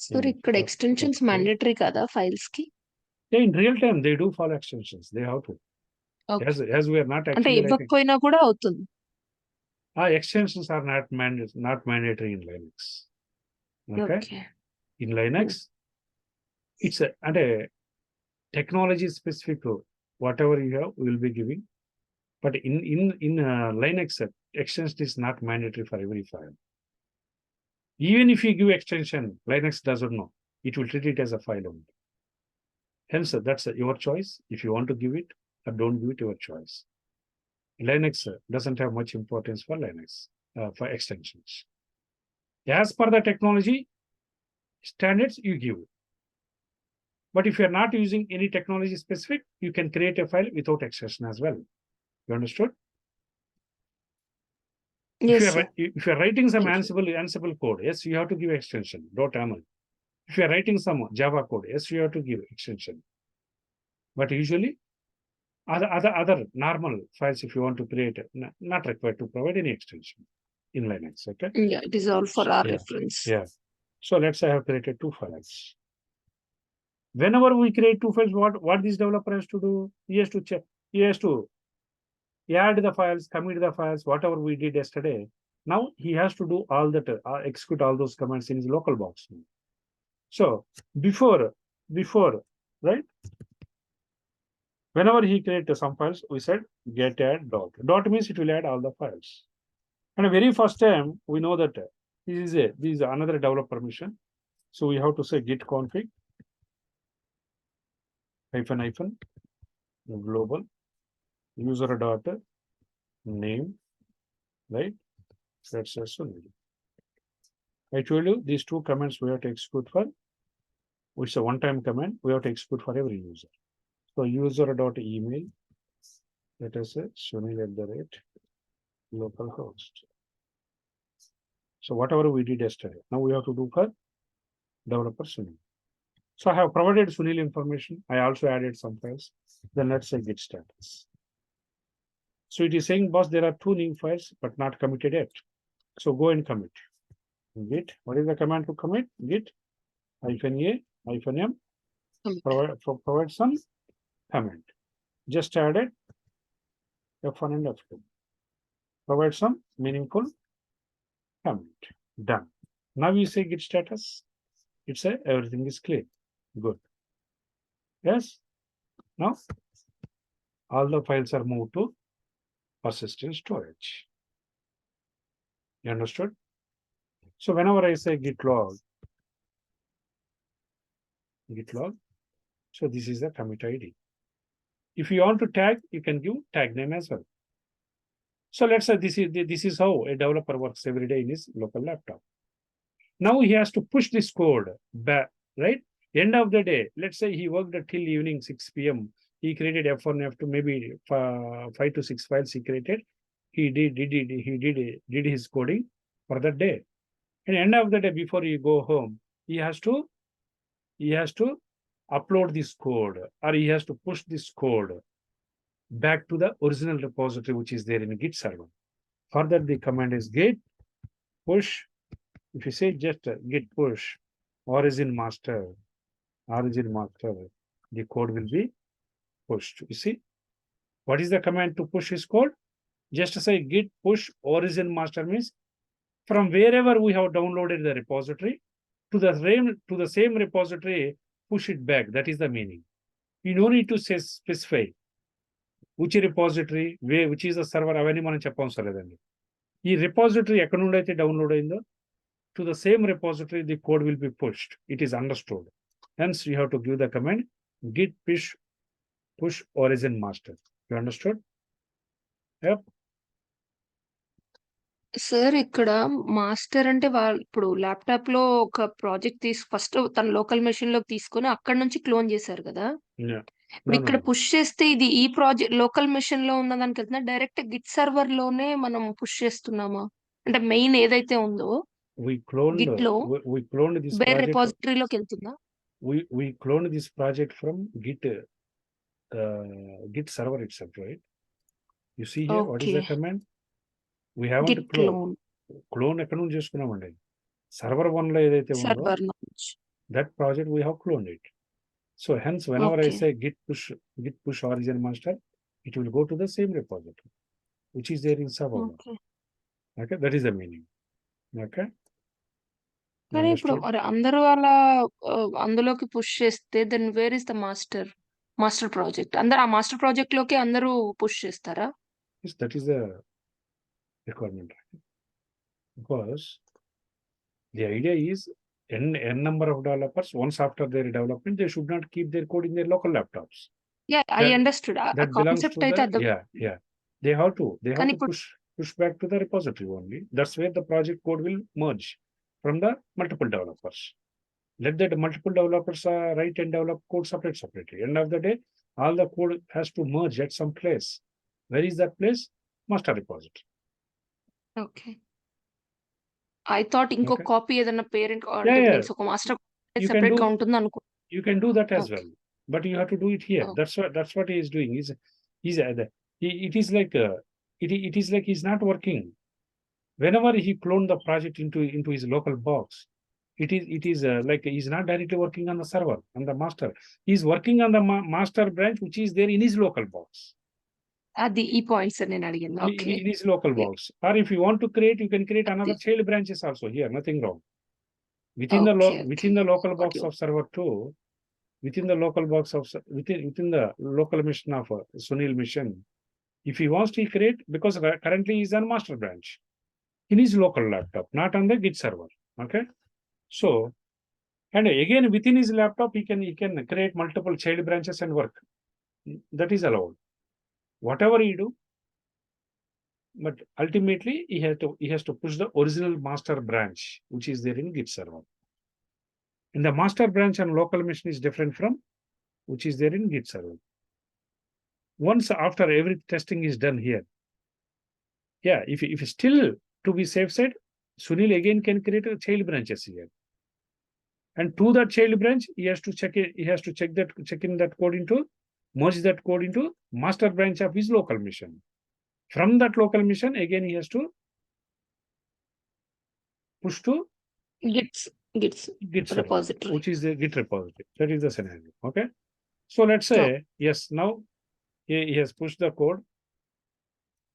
Sir ఇక్కడ extensions mandatory కదా files కి? Yeah, in real time they do follow extensions. They have to. Okay. As we are not అంటే actually writing. ఇవ్వకపోయినా కూడా అవుతుంది. Extensions are not mandatory in Linux. Okay. Okay. In Linux, it's a technology specific rule. Whatever you have, we will be giving. But in Linux, extension is not mandatory for every file. Even if you give extension, Linux doesn't know. It will treat it as a file only. Hence, that's your choice. If you want to give it or don't give it, your choice. Linux doesn't have much importance for Linux, for extensions. As per the technology standards, you give. But if you're not using any technology specific, you can create a file without extension as well. You understood? Yes, sir. If you're writing some Thank you. Ansible code, yes, you have to give extension, .yaml. If you're writing some Java code, yes, you have to give extension. But usually, other normal files, if you want to create, not required to provide any extension in Linux. Okay. Yeah, it is all for our Yeah. reference. Yeah. So let's say I have created two files. Whenever we create two files, what this developer has to do? He has to check. He has to add the files, commit the files, whatever we did yesterday. Now he has to do all that, execute all those commands in his local box. So before, right? Whenever he created some files, we said get add dot. Dot means it will add all the files. And the very first time we know that this is another developer permission. So we have to say git config -, global user dot name, right? That's Sunil. I told you these two commands we have to execute for, which is a one-time command we have to execute for every user. So user dot email, let us say Sunil @localhost. So whatever we did yesterday, now we have to do for developer Sunil. So I have provided Sunil information. I also added some files. Then let's say git status. So it is saying, boss, there are two new files, but not committed yet. So go and commit. Git, what is the command to commit? Git hyphen A, hyphen M, Commit. provide some comment. Just added F1 and F2. Provide some meaningful comment. Done. Now you say git status. It says everything is clear. Good. Yes. Now all the files are moved to persistent storage. You understood? So whenever I say git log, so this is the commit ID. If you want to tag, you can give tag name as well. So let's say this is how a developer works every day in his local laptop. Now he has to push this code back, right? End of the day, let's say he worked till evening 6 p.m. He created F1, F2, maybe 5 to 6 files he created. He did his coding for the day. And end of the day, before he go home, he has to upload this code, or he has to push this code back to the original repository which is there in Git server. Further, the command is git push. If you say just git push origin master, the code will be pushed. You see, what is the command to push his code? Just say git push origin master means from wherever we have downloaded the repository to the same repository, push it back. That is the meaning. You don't need to say specify which repository, which is the server, avani manam cheppavasam ledandi. Ee repository ekkada nundi aithe download ayindo, to the same repository the code will be pushed. It is understood. Hence you have to give the command git push origin master. You understood? Yep. Sir ఇక్కడ master అంటే వాళ్ళు ఇప్పుడు laptop లో ఒక project first తన local machine లోకి తీసుకొని అక్కడి నుంచి క్లోన్ చేశారు కదా! Yeah. ఇప్పుడు ఇక్కడ పుష్ చేస్తే ఇది ఈ ప్రాజెక్ట్ లోకల్ మెషిన్ లో ఉన్న దానికి వెళ్తుందా? డైరెక్ట్ గిట్ సర్వర్ లోనే మనం పుష్ చేస్తున్నామా? అంటే మెయిన్ ఏదైతే ఉందో We cloned గిట్ లో we cloned this bare project. రిపోజిటరీలోకి వెళ్తుందా? We cloned this project from Git server itself, right? You see here, what is the okay. command? We haven't Git clone clone ఎక్కడ నుంచి చేసుకున్నామండి. Server 1 లో ఏదైతే ఉందో server నుంచి. that project we have cloned it. So hence whenever I okay. say git push origin master, it will go to the same repository which is there in server 1. Okay. Okay, that is the meaning. Okay. You కానీ ఇప్పుడు understood? మరి అందరూ అలా అందులోకి push చేస్తే then where is the master project? అందరూ ఆ master project లోకి అందరూ పుష్ చేస్తారా? Yes, that is the requirement. Because the idea is n number of developers, once after their development, they should not keep their code in their local laptops. Yeah I That understood. ఆ that belongs concept to అయితే the అర్థం. yeah. They have to కానీ ఇప్పుడు push back to the repository only. That's where the project code will merge from the multiple developers. Let that multiple developers write and develop code separately. End of the day, all the code has to merge at some place. Where is that place? Master repository. Okay. I thought ఇంకో Okay. Copy ఏదైనా parent Yeah, అంటే yeah. Means ఒక master You can separate గా do ఉంటుంది అనుకో. you can do that as okay. well, but you have to do it here. Okay. That's what he is doing. It is like it is like he's not working. Whenever he cloned the project into his local box, it is like he's not directly working on the server, on the master. He's working on the master branch which is there in his local box. అది ఈ points నేను అడిగింది. Okay. In his local box. Or if you want to create, you can create అది another child branches also here. Nothing wrong. Okay. Okay. Within the local got box you. of server 2, within the local box of within the local mission of Sunil mission, if he wants to create, because currently he is on master branch in his local laptop, not on the Git server. Okay. So, and again within his laptop, he can create multiple child branches and work. That is allowed. Whatever he do, but ultimately he has to push the original master branch which is there in Git server. And the master branch and local machine is different from which is there in Git server. Once after every testing is done here, yeah, if still to be safe side, Sunil again can create a child branches here. And to that child branch, he has to check in that code into, merge that code into master branch of his local mission. From that local mission, again he has to push to గిట్స్ Git Git server, repository. which is the Git repository. That is the scenario. Okay. So let's say, yes, now he has pushed the code,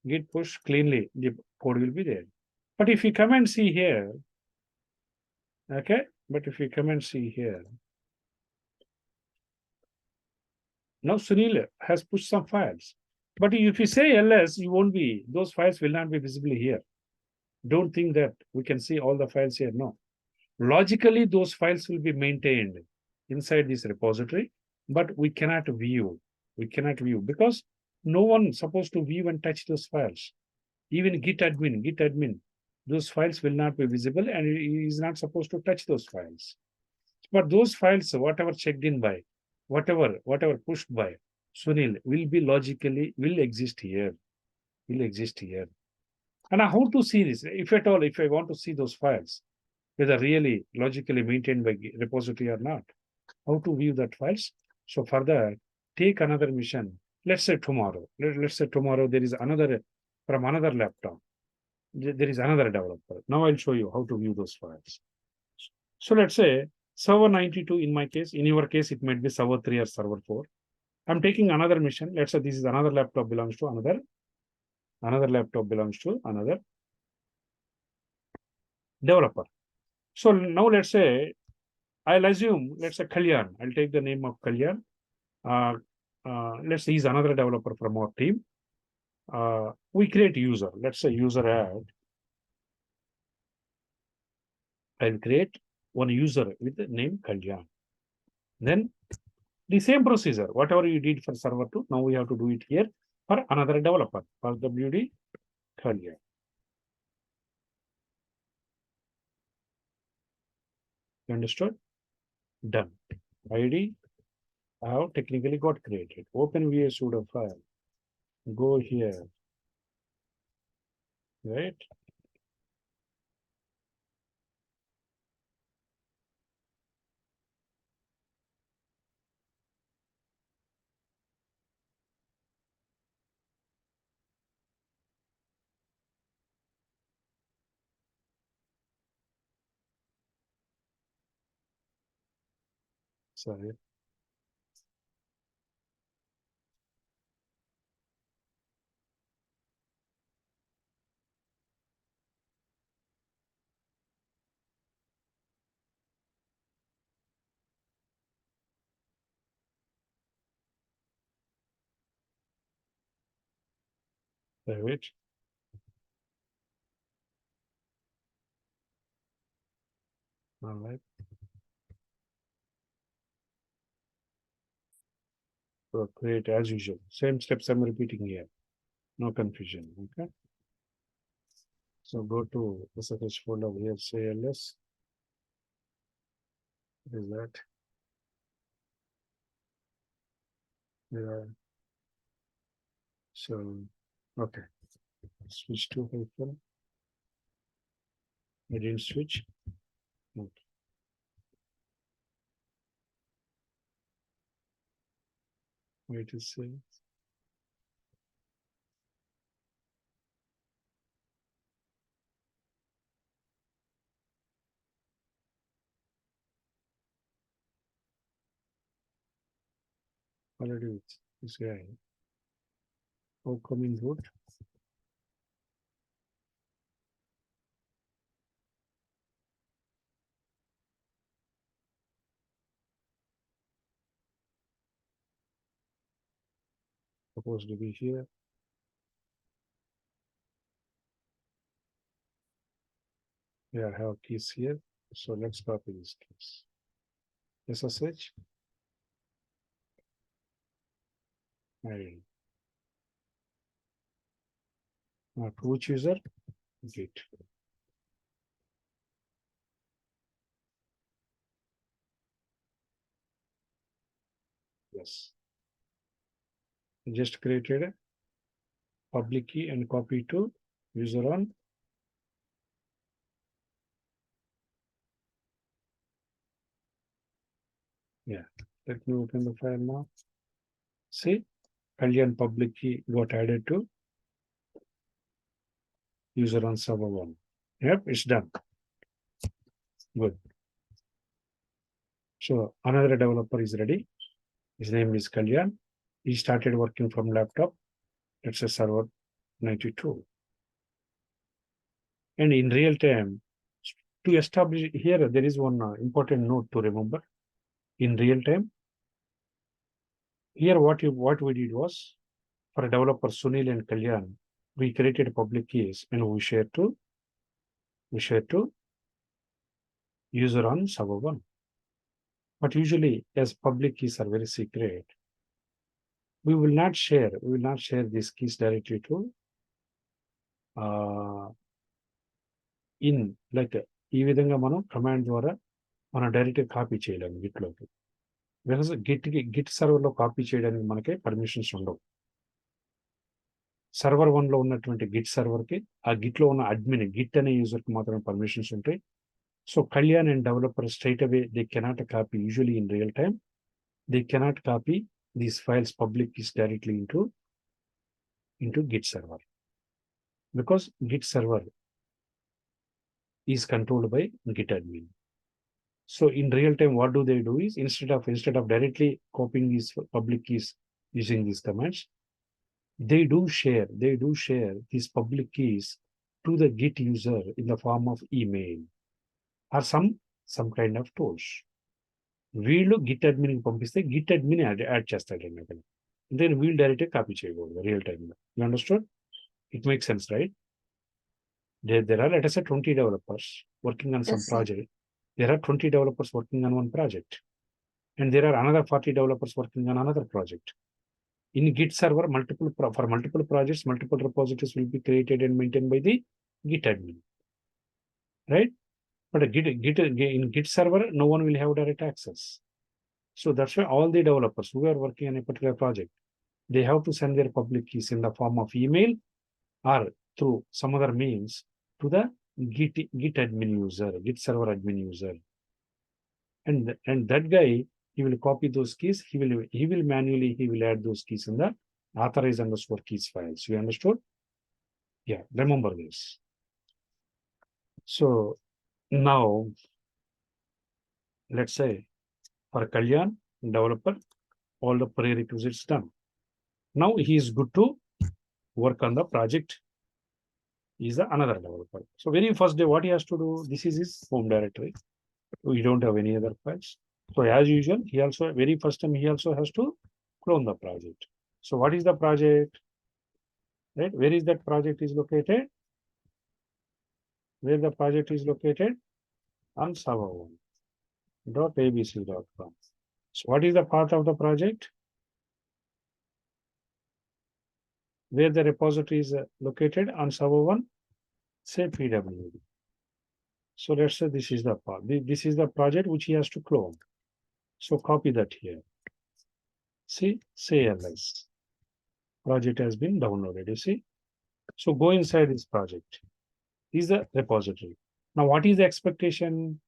Git push cleanly, the code will be there. But if you come and see here, okay, but if you come and see here, now Sunil has pushed some files. But if you say ls, you won't be, those files will not be visible here. Don't think that we can see all the files here. No. Logically, those files will be maintained inside this repository, but we cannot view. We cannot view because no one supposed to view and touch those files. Even Git admin, those files will not be visible and he is not supposed to touch those files. But those files, whatever checked in by, whatever pushed by Sunil will be logically, will exist here. And how to see this? If at all, if I want to see those files, whether really logically maintained by repository or not, how to view that files? So for that, take another mission. Let's say tomorrow. Let's say tomorrow there is another from another laptop. There is another developer. Now I'll show you how to view those files. So let's say server 92 in my case, in your case, it might be server 3 or server 4. I'm taking another mission. Let's say this is another laptop belongs to another laptop belongs to another developer. So now let's say, I'll assume, let's say Kalyan. I'll take the name of Kalyan. Let's say he's another developer from our team. We create user. Let's say user add. I'll create one user with the name Kalyan. Then the same procedure, whatever you did for server 2, now we have to do it here for another developer, for WD Kalyan. You understood? Done. ID I have technically got created. Open VS sudo file. Go here. Right? Sorry. Wait. All right. So create as usual. Same steps I'm repeating here. No confusion. Okay. So go to SSH folder here, say ls. What is that? Yeah. So, okay. Switch to hyphen. I didn't switch. Okay. Wait to see. Already with this guy. Outgoing root. Supposed to be here. Yeah, I have keys here. So let's copy these keys. SSH. And which user? Git. Yes. I just created a public key and copy to user on. Yeah. Let me open the file now. See, Kalyan public key got added to user on server 1. Yep, it's done. Good. So another developer is ready. His name is Kalyan. He started working from laptop. It's a server 92. And in real time, to establish here, there is one important note to remember. In real time, here what we did was, for a developer Sunil and Kalyan, we created public keys and we share to user on server 1. But usually, as public keys are very secret, we will not share these keys directly to in like ఈ విధంగా మనం command ద్వారా మనం direct copy చేయలేము గిట్లోకి. Because Git సర్వర్లో copy చేయడానికి మనకి permissions ఉండవు. Server 1 లో ఉన్నటువంటి గిట్ సర్వర్కి ఆ గిట్లో ఉన్న అడ్మిన్ గిట్ అనే యూజర్కి మాత్రమే పర్మిషన్స్ ఉంటాయి. So Kalyan and developer straight away they cannot copy usually in real time. They cannot copy these files public keys directly into Git server, because Git server is controlled by Git admin. So in real time, what do they do is instead of directly copying these public keys using these commands, they do share these public keys to the Git user in the form of email or some kind of tools. వీళ్ళు Git admin కి పంపిస్తే Git admin add చేస్తాడు అన్నమాట. Then వీళ్ళు direct copy చేయకూడదు real time లో. You understood? It make sense, right? There are, let us say, 20 developers working on some Yes, sir. project. There are 20 developers working on one project, and there are another 40 developers working on another project. In Git server, for multiple projects, multiple repositories will be created and maintained by the Git admin, right? But in Git server, no one will have direct access. So that's why all the developers who are working on a particular project, they have to send their public keys in the form of email or through some other means to the Git admin user, Git server admin user. And that guy, he will copy those keys. He will manually add those keys in the authorize_keys files. You understood? Yeah, remember this. So now, let's say for Kalyan, developer, all the prerequisites done. Now he is good to work on the project. He is another developer. So very first day, what he has to do, this is his home directory. We don't have any other files. So as usual, very first time, he also has to clone the project. So what is the project? Right? Where is that project is located? Where the project is located? On server1.abc.com. So what is the path of the project? Where the repository is located on server1, say pwd. So let's say this is the path. This is the project which he has to clone. So copy that here. See, say ls. Project has been downloaded, you see. So go inside this project. This is the repository. Now, what is the expectation?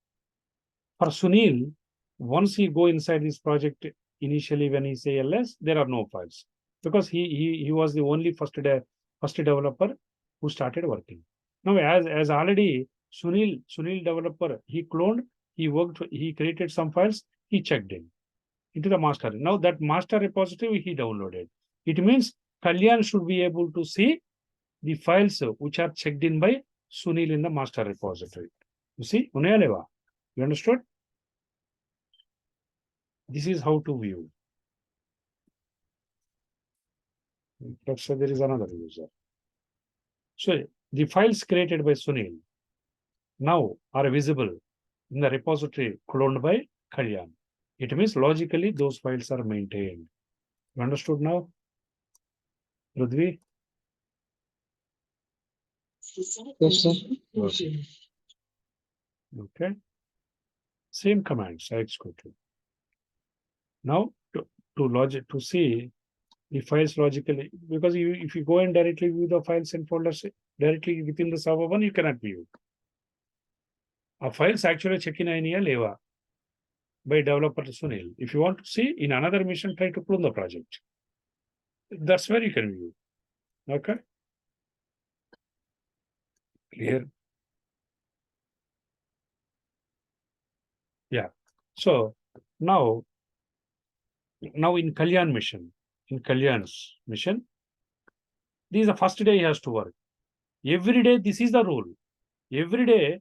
For Sunil, once he go inside this project, initially when he say ls, there are no files. Because he was the only first developer who started working. Now, as already Sunil developer, he cloned, he worked, he created some files, he checked in into the master. Now that master repository he downloaded. It means Kalyan should be able to see the files which are checked in by Sunil in the master repository. You see, Unayaleva, you understood? This is how to view. Let's say there is another user. So the files created by Sunil now are visible in the repository cloned by Kalyan. It means logically those files are maintained. You understood now, Rudvi? Yes, sir. Okay. Same commands I executed. Now to see the files logically, because if you go and directly view the files and folders directly within the server1, you cannot view. Our files actually check in leva by developer Sunil. If you want to see in another mission, try to clone the project. That's where you can view. Okay. Clear? Yeah. So Now in Kalyan's mission, this is the first day he has to work. Every day, this is the rule. Every day,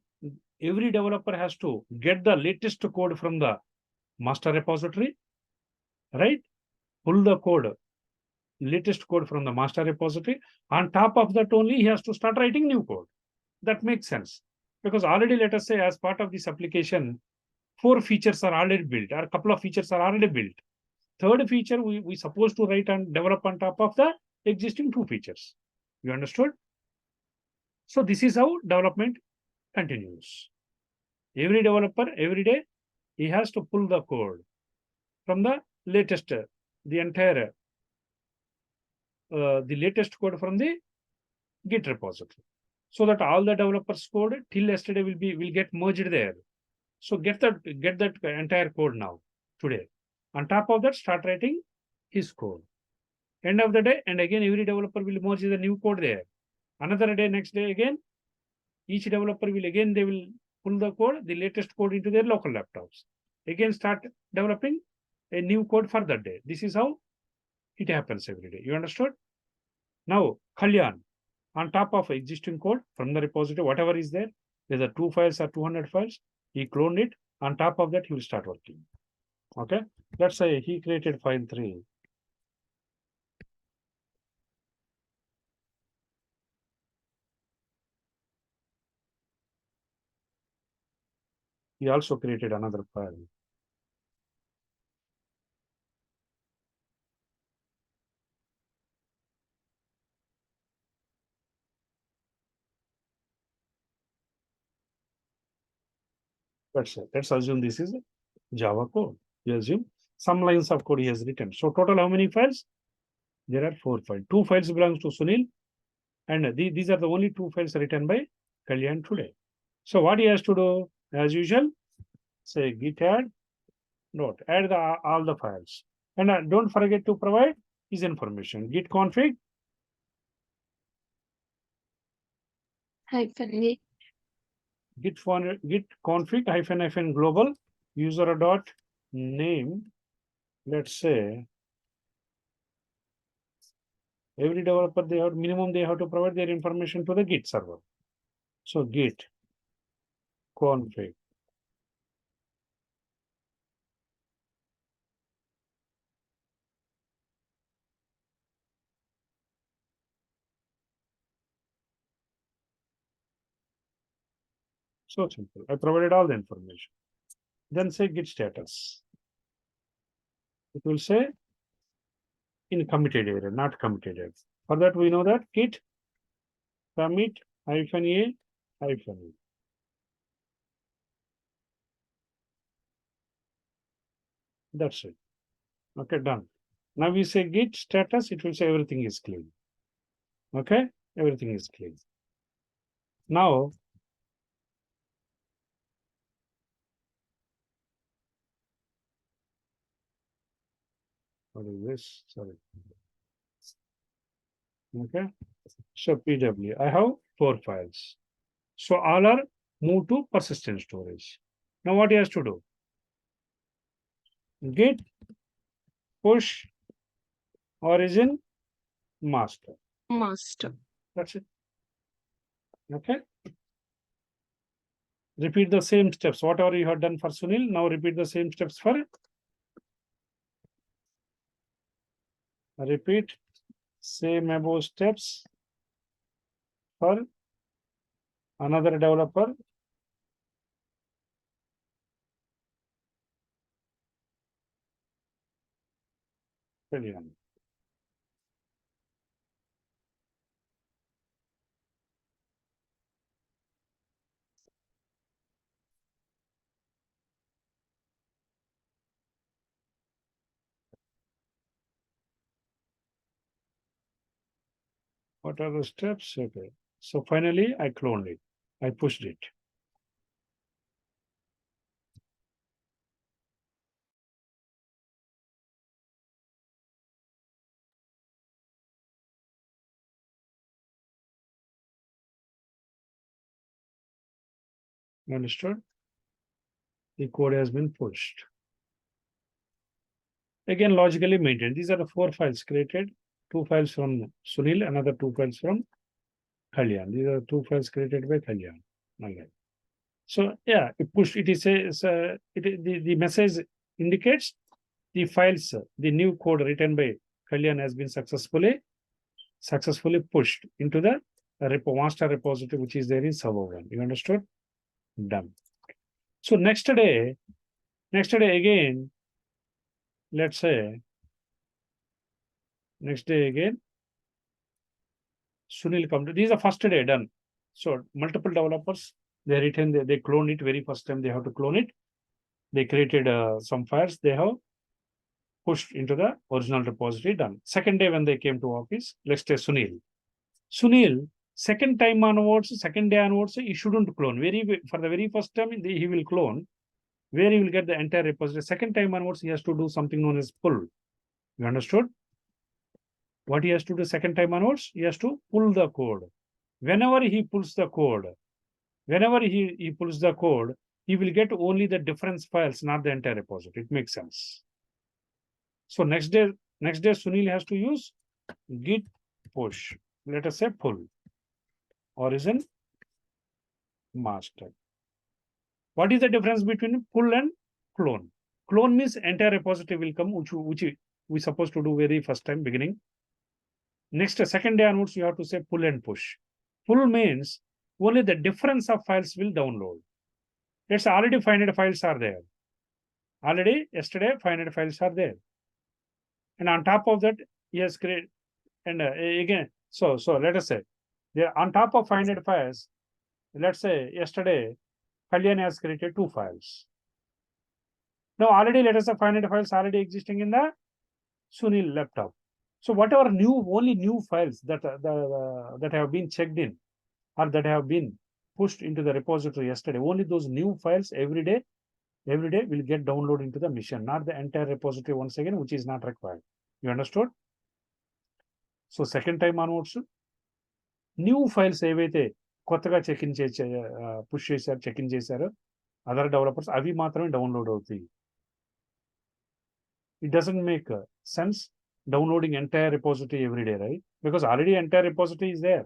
every developer has to get the latest code from the master repository, right? Pull the code, latest code from the master repository. On top of that only, he has to start writing new code. That makes sense. Because already, let us say, as part of this application, 4 features are already built, or a couple of features are already built. Third feature, we supposed to write and develop on top of the existing 2 features. You understood? So this is how development continues. Every developer, every day, he has to pull the code from the latest, the entire, the latest code from the Git repository, so that all the developers' code till yesterday will get merged there. So get that entire code now today. On top of that, start writing his code. End of the day, and again every developer will merge the new code there. Another day, next day again, each developer will again they will pull the code, the latest code into their local laptops. Again start developing a new code for that day. This is how it happens every day. You understood? Now Kalyan, on top of existing code from the repository, whatever is there, whether 2 files or 200 files, he cloned it. On top of that, he will start working. Okay. Let's say he created file 3. He also created another file. Let's assume this is Java code. You assume some lines of code he has written. So total how many files? There are 4 files. 2 files belongs to Sunil, and these are the only 2 files written by Kalyan today. So what he has to do, as usual, say git add, add all the files, and don't forget to provide his information. Git config, -A. git config hyphen global user dot name. Let's say every developer they have to provide their information to the Git server. So git config. So simple. I provided all the information. Then say git status. It will say in committed area, not committed area. For that, we know that git commit -a -a. That's it. Okay, done. Now we say git status, it will say everything is clean. Okay, everything is clean. Now, what is this? Sorry. Okay, so PW, I have 4 files. So all are moved to persistent storage. Now what he has to do? Git push origin master. Master. That's it. Okay. Repeat the same steps. Whatever you have done for Sunil, now repeat the same steps for repeat same above steps for another developer. Brilliant. What are the steps? Okay. So finally, I cloned it. I pushed it. Understood? The code has been pushed. Again, logically maintained. These are the 4 files created. 2 files from Sunil, another 2 files from Kalyan. These are 2 files created by Kalyan. Okay. So yeah, it pushed. It is the message indicates the files, the new code written by Kalyan has been successfully pushed into the master repository, which is there in server 1. You understood? Done. So next day again, let's say next day again, Sunil come to, this is the first day done. So multiple developers, they written, they clone it very first time, they have to clone it. They created some files, they have pushed into the original repository, done. Second day when they came to office, let's say Sunil, second time onwards, second day onwards, he shouldn't clone. For the very first time, he will clone, where he will get the entire repository. Second time onwards, he has to do something known as pull. You understood? What he has to do second time onwards? He has to pull the code. Whenever he pulls the code, he will get only the difference files, not the entire repository. It makes sense. So next day, Sunil has to use git push. Let us say pull. Origin master. What is the difference between pull and clone? Clone means entire repository will come, which we supposed to do very first time beginning. Next, second day onwards, you have to say pull and push. Pull means only the difference of files will download. It's already 500 files are there. Already yesterday 500 files are there. And on top of that, he has created, and again, so let us say, there on top of 500 files, let's say yesterday, Kalyan has created 2 files. Now already let us say 500 files already existing in the Sunil laptop. So whatever only new files that have been checked in or that have been pushed into the repository yesterday, only those new files every day will get downloaded into the machine, not the entire repository once again, which is not required. You understood? So second time onwards, new files ఏవైతే కొత్తగా check-in push చేశారు, check-in చేశారు other developers, అవి మాత్రమే download అవుతాయి. It doesn't make sense downloading entire repository every day, right? Because already entire repository is there.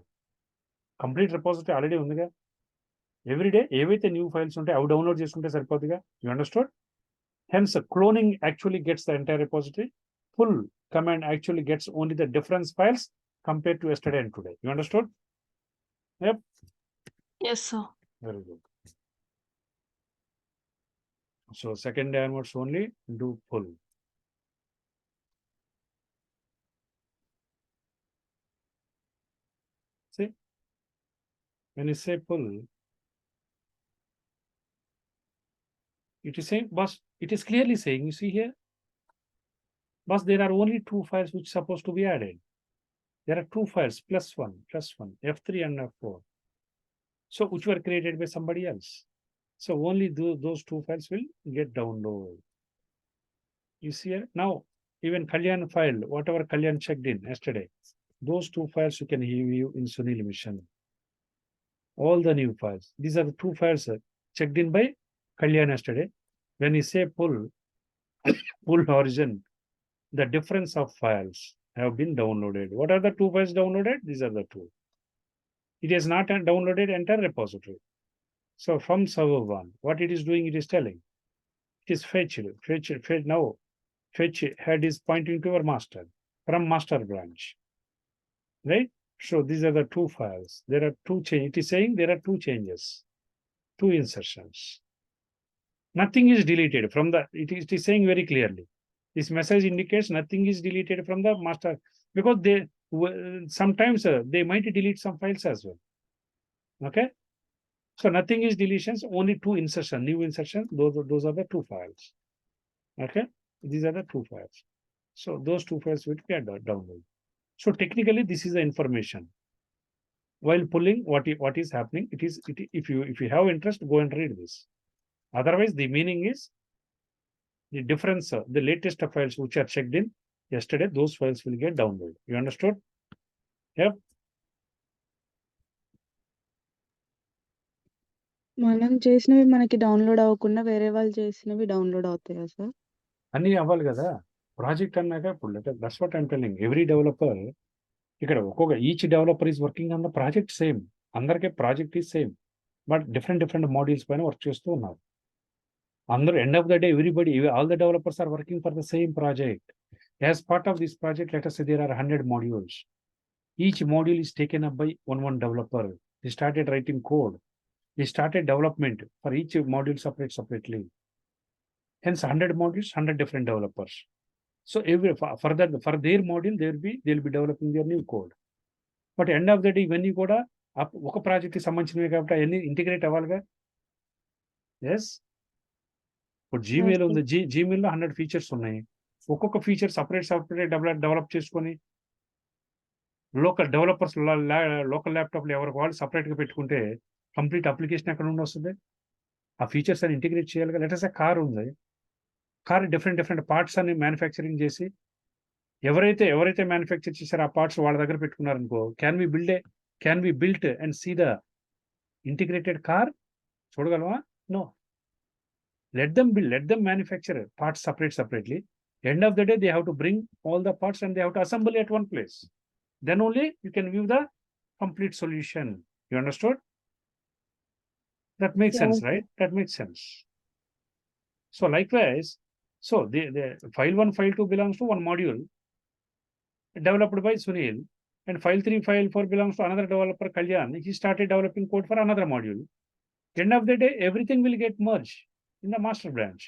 Complete repository already ఉందిగా. Every day ఏవైతే new files ఉంటాయి అవి డౌన్లోడ్ చేసుకుంటే సరిపోతుందిగా. You understood? Hence, cloning actually gets the entire repository. Pull command actually gets only the difference files compared to yesterday and today. You understood? Yep. Yes, sir. Very good. So second day onwards only do pull. See, when you say pull, it is saying, boss, it is clearly saying, you see here, boss, there are only 2 files which are supposed to be added. There are 2 files, +1, F3 and F4. So which were created by somebody else. So only those 2 files will get downloaded. You see here? Now, even Kalyan file, whatever Kalyan checked in yesterday, those 2 files you can view in Sunil mission. All the new files. These are the 2 files checked in by Kalyan yesterday. When you say pull origin, the difference of files have been downloaded. What are the 2 files downloaded? These are the 2. It is not downloaded entire repository. So from server 1, what it is doing, it is telling. It is fetch now. Fetch head is pointing to your master from master branch. Right? So these are the 2 files. There are 2 changes. It is saying there are 2 changes, 2 insertions. Nothing is deleted from the, it is saying very clearly. This message indicates nothing is deleted from the master, because they sometimes they might delete some files as well. Okay? So nothing is deletions, only 2 insertion, new insertion. Those are the 2 files. Okay? These are the 2 files. So those 2 files will get downloaded. So technically, this is the information. While pulling, what is happening? If you have interest, go and read this. Otherwise, the meaning is the difference, the latest files which are checked in yesterday, those files will get downloaded. You understood? Yep. మనం చేసినవి మనకి download అవ్వకుండా వేరే వాళ్ళు చేసినవి download అవుతాయా sir? అన్నీ అవ్వాలి కదా. ప్రాజెక్ట్ అన్నాక ఇప్పుడు that's what I'm telling. Every developer ఇక్కడ each developer is working on the project same. అందరికీ project is same, but different modules పైన వర్క్ చేస్తూ ఉన్నారు. అందరూ end of the day everybody, all the developers are working for the same project. As part of this project, let us say there are 100 modules. Each module is taken up by one developer. They started writing code. They started development for each module separately. Hence 100 modules, 100 different developers. So for their module, they'll be developing their new code. But end of the day, ఇవన్నీ కూడా ఒక project కి సంబంధించినవి కాబట్టి అవన్నీ integrate అవ్వాలిగా. Yes, ఇప్పుడు Gmail ఉంది, జీమెయిల్లో 100 features ఉన్నాయి. ఒక్కొక్క ఫీచర్ సపరేట్ డెవలప్ చేసుకొని లోకల్ డెవలపర్స్ లోకల్ ల్యాప్టాప్లు ఎవరికి వాళ్ళు సపరేట్ గా పెట్టుకుంటే కంప్లీట్ అప్లికేషన్ ఎక్కడ నుండి వస్తుంది? ఆ ఫీచర్స్ అని ఇంటిగ్రేట్ చేయాలిగా. లెట్ us say కార్ ఉంది, కార్ డిఫరెంట్ పార్ట్స్ అని మ్యానుఫ్యాక్చరింగ్ చేసి ఎవరైతే మ్యానుఫ్యాక్చర్ చేశారో ఆ పార్ట్స్ వాళ్ళ దగ్గర పెట్టుకున్నారనుకో, can we built and see the integrated car? చూడగలమా? No. Let them manufacture parts separately. End of the day, they have to bring all the parts and they have to assemble at one place. Then only you can view the complete solution. You understood? That makes sense, right? That makes sense. So likewise, so the file 1, file 2 belongs to one module developed by Sunil, and file 3, file 4 belongs to another developer, Kalyan. He started developing code for another module. End of the day, everything will get merged in the master branch.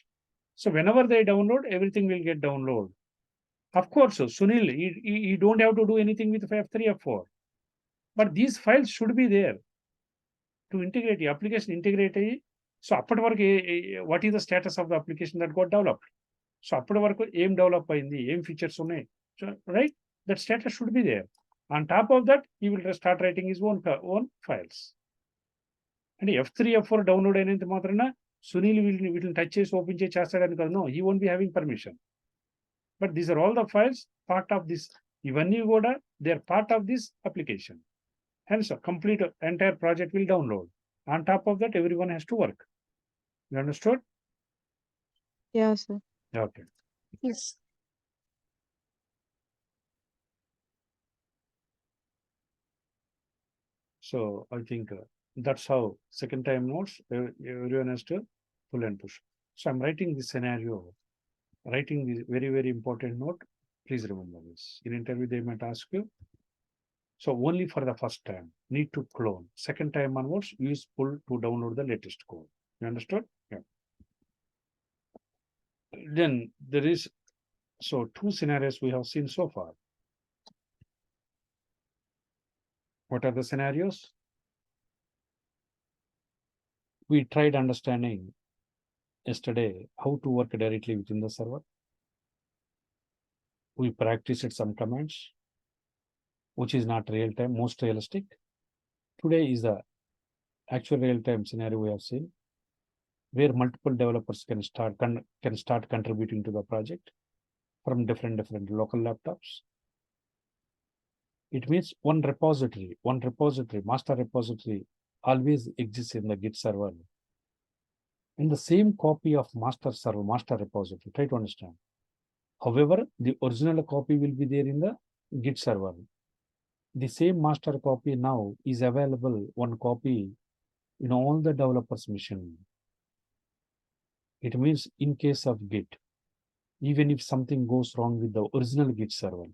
So whenever they download, everything will get download. Of course, Sunil, he don't have to do anything with F3, F4. But these files should be there to integrate the application, So అప్పటి వరకు what is the status of the application that got developed? So అప్పటి వరకు ఏం develop అయింది, ఏం features ఉన్నాయి, right? That status should be there. On top of that, he will start writing his own files. And F3, F4 download అయినంత మాత్రాన సునీల్ వీటిని touch చేసి ఓపెన్ చేసి చేస్తాడని కాదు. No, he won't be having permission. But these are all the files part of this. ఇవన్నీ కూడా they are part of this application. Hence complete entire project will download. On top of that every one has to work. You understood? Yeah, sir. Okay. Yes. So I think that's how second time notes everyone has to pull and push. So I'm writing this scenario, writing this very important note. Please remember this. In interview they might ask you. So only for the first time need to clone. Second time onwards use pull to download the latest code. You understood? Yeah. Then there is, so 2 scenarios we have seen so far. What are the scenarios? We tried understanding yesterday how to work directly within the server. We practiced some commands, which is not real time, most realistic. Today is the actual real time scenario we have seen, where multiple developers can start contributing to the project from different local laptops. It means one repository, master repository always exists in the Git server. In the same copy of master server, master repository, try to understand. However, the original copy will be there in the Git server. The same master copy now is available, one copy in all the developers' machine. It means in case of Git, even if something goes wrong with the original Git server,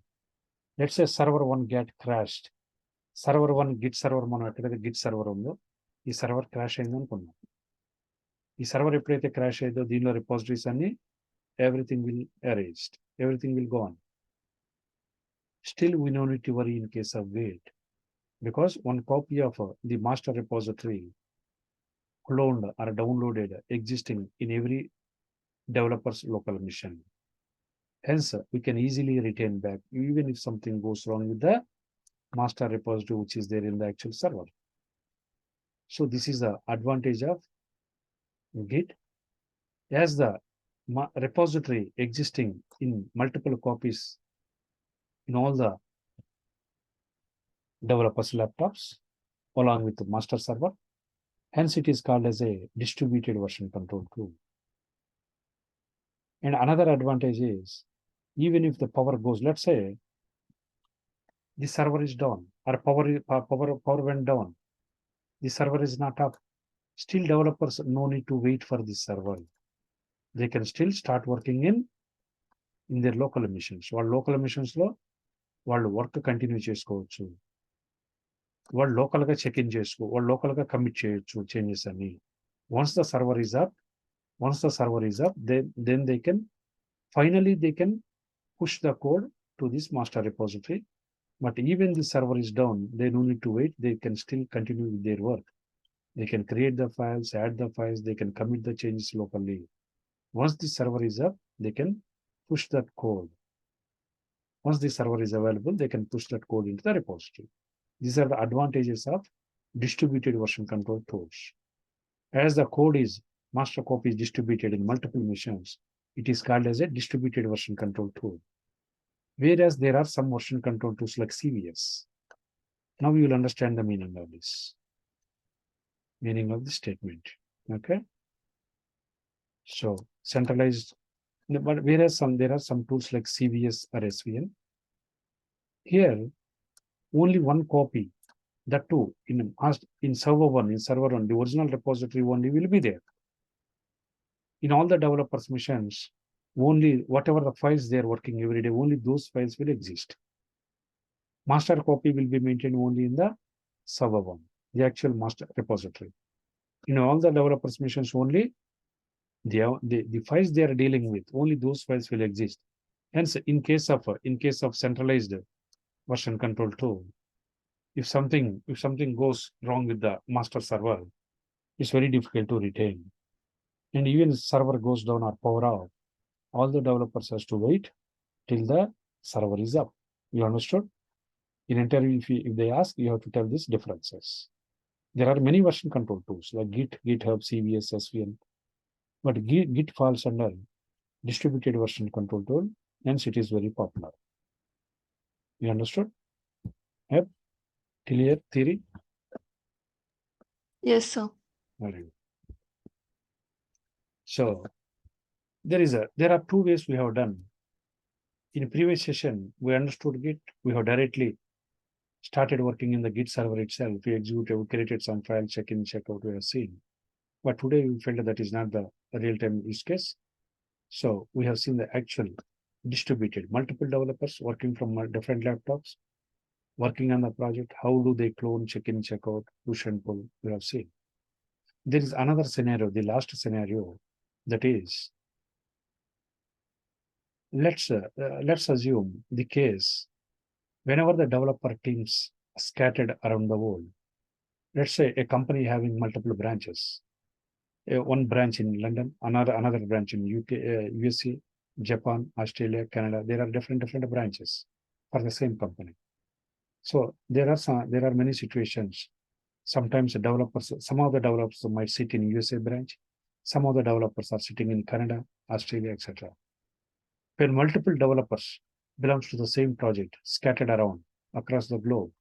let's say server 1 get crashed. Server 1 Git server మనం ఎక్కడైతే Git server ఉందో ఈ server crash అయింది అనుకున్నాం. ఈ server ఎప్పుడైతే crash అయిందో దీనిలో రిపోజిటరీస్ అన్ని everything will erased, everything will go on. Still we no need to worry in case of Git, because one copy of the master repository cloned or downloaded existing in every developer's local machine. Hence, we can easily retain back even if something goes wrong with the master repository which is there in the actual server. So this is the advantage of Git. As the repository existing in multiple copies in all the developers' laptops along with the master server, hence it is called as a distributed version control tool. And another advantage is Even if the power goes, let's say the server is down or power went down, the server is not up. Still developers no need to wait for the server. They can still start working in their local emissions. వాళ్ళ local emissions లో వాళ్ళు work continue చేసుకోవచ్చు. వాళ్ళు local గా check in చేసుకో, వాళ్ళు local గా commit చేయొచ్చు చేంజెస్ అని. Once the server is up, then they can finally they can push the code to this master repository. But even the server is down, they don't need to wait. They can still continue with their work. They can create the files, add the files, they can commit the changes locally. Once the server is up, they can push that code. Once the server is available, they can push that code into the repository. These are the advantages of distributed version control tools. As the code is master copy is distributed in multiple machines, it is called as a distributed version control tool. Whereas there are some version control tools like CVS. Now you will understand the meaning of this. Meaning of the statement. Okay. So centralized, but whereas there are some tools like CVS or SVN. Here, only one copy, that too in server one, the original repository only will be there. In all the developers' machines, only whatever the files they are working every day, only those files will exist. Master copy will be maintained only in the server one, the actual master repository. In all the developers' machines, only the files they are dealing with, only those files will exist. Hence, in case of centralized version control tool, if something goes wrong with the master server, it's very difficult to retain. And even if server goes down or power off, all the developers has to wait till the server is up. You understood? In interview, if they ask, you have to tell these differences. There are many version control tools like Git, GitHub, CVS, SVN, but Git falls under distributed version control tool, hence it is very popular. You understood? Yep. Clear theory? Yes, sir. Very good. So there are two ways we have done. In previous session, we understood Git. We have directly started working in the Git server itself. We executed, we created some file, check in, check out, we have seen. But today we felt that is not the real-time use case. So we have seen the actual distributed, multiple developers working from different laptops, working on the project. How do they clone, check in, check out, push and pull? We have seen. There is another scenario, the last scenario, that is, let's assume the case whenever the developer teams scattered around the world. Let's say a company having multiple branches, one branch in London, another branch in UK, USA, Japan, Australia, Canada. There are different branches for the same company. So there are many situations. Sometimes some of the developers might sit in USA branch, some of the developers are sitting in Canada, Australia, etc. When multiple developers belongs to the same project scattered around across the globe,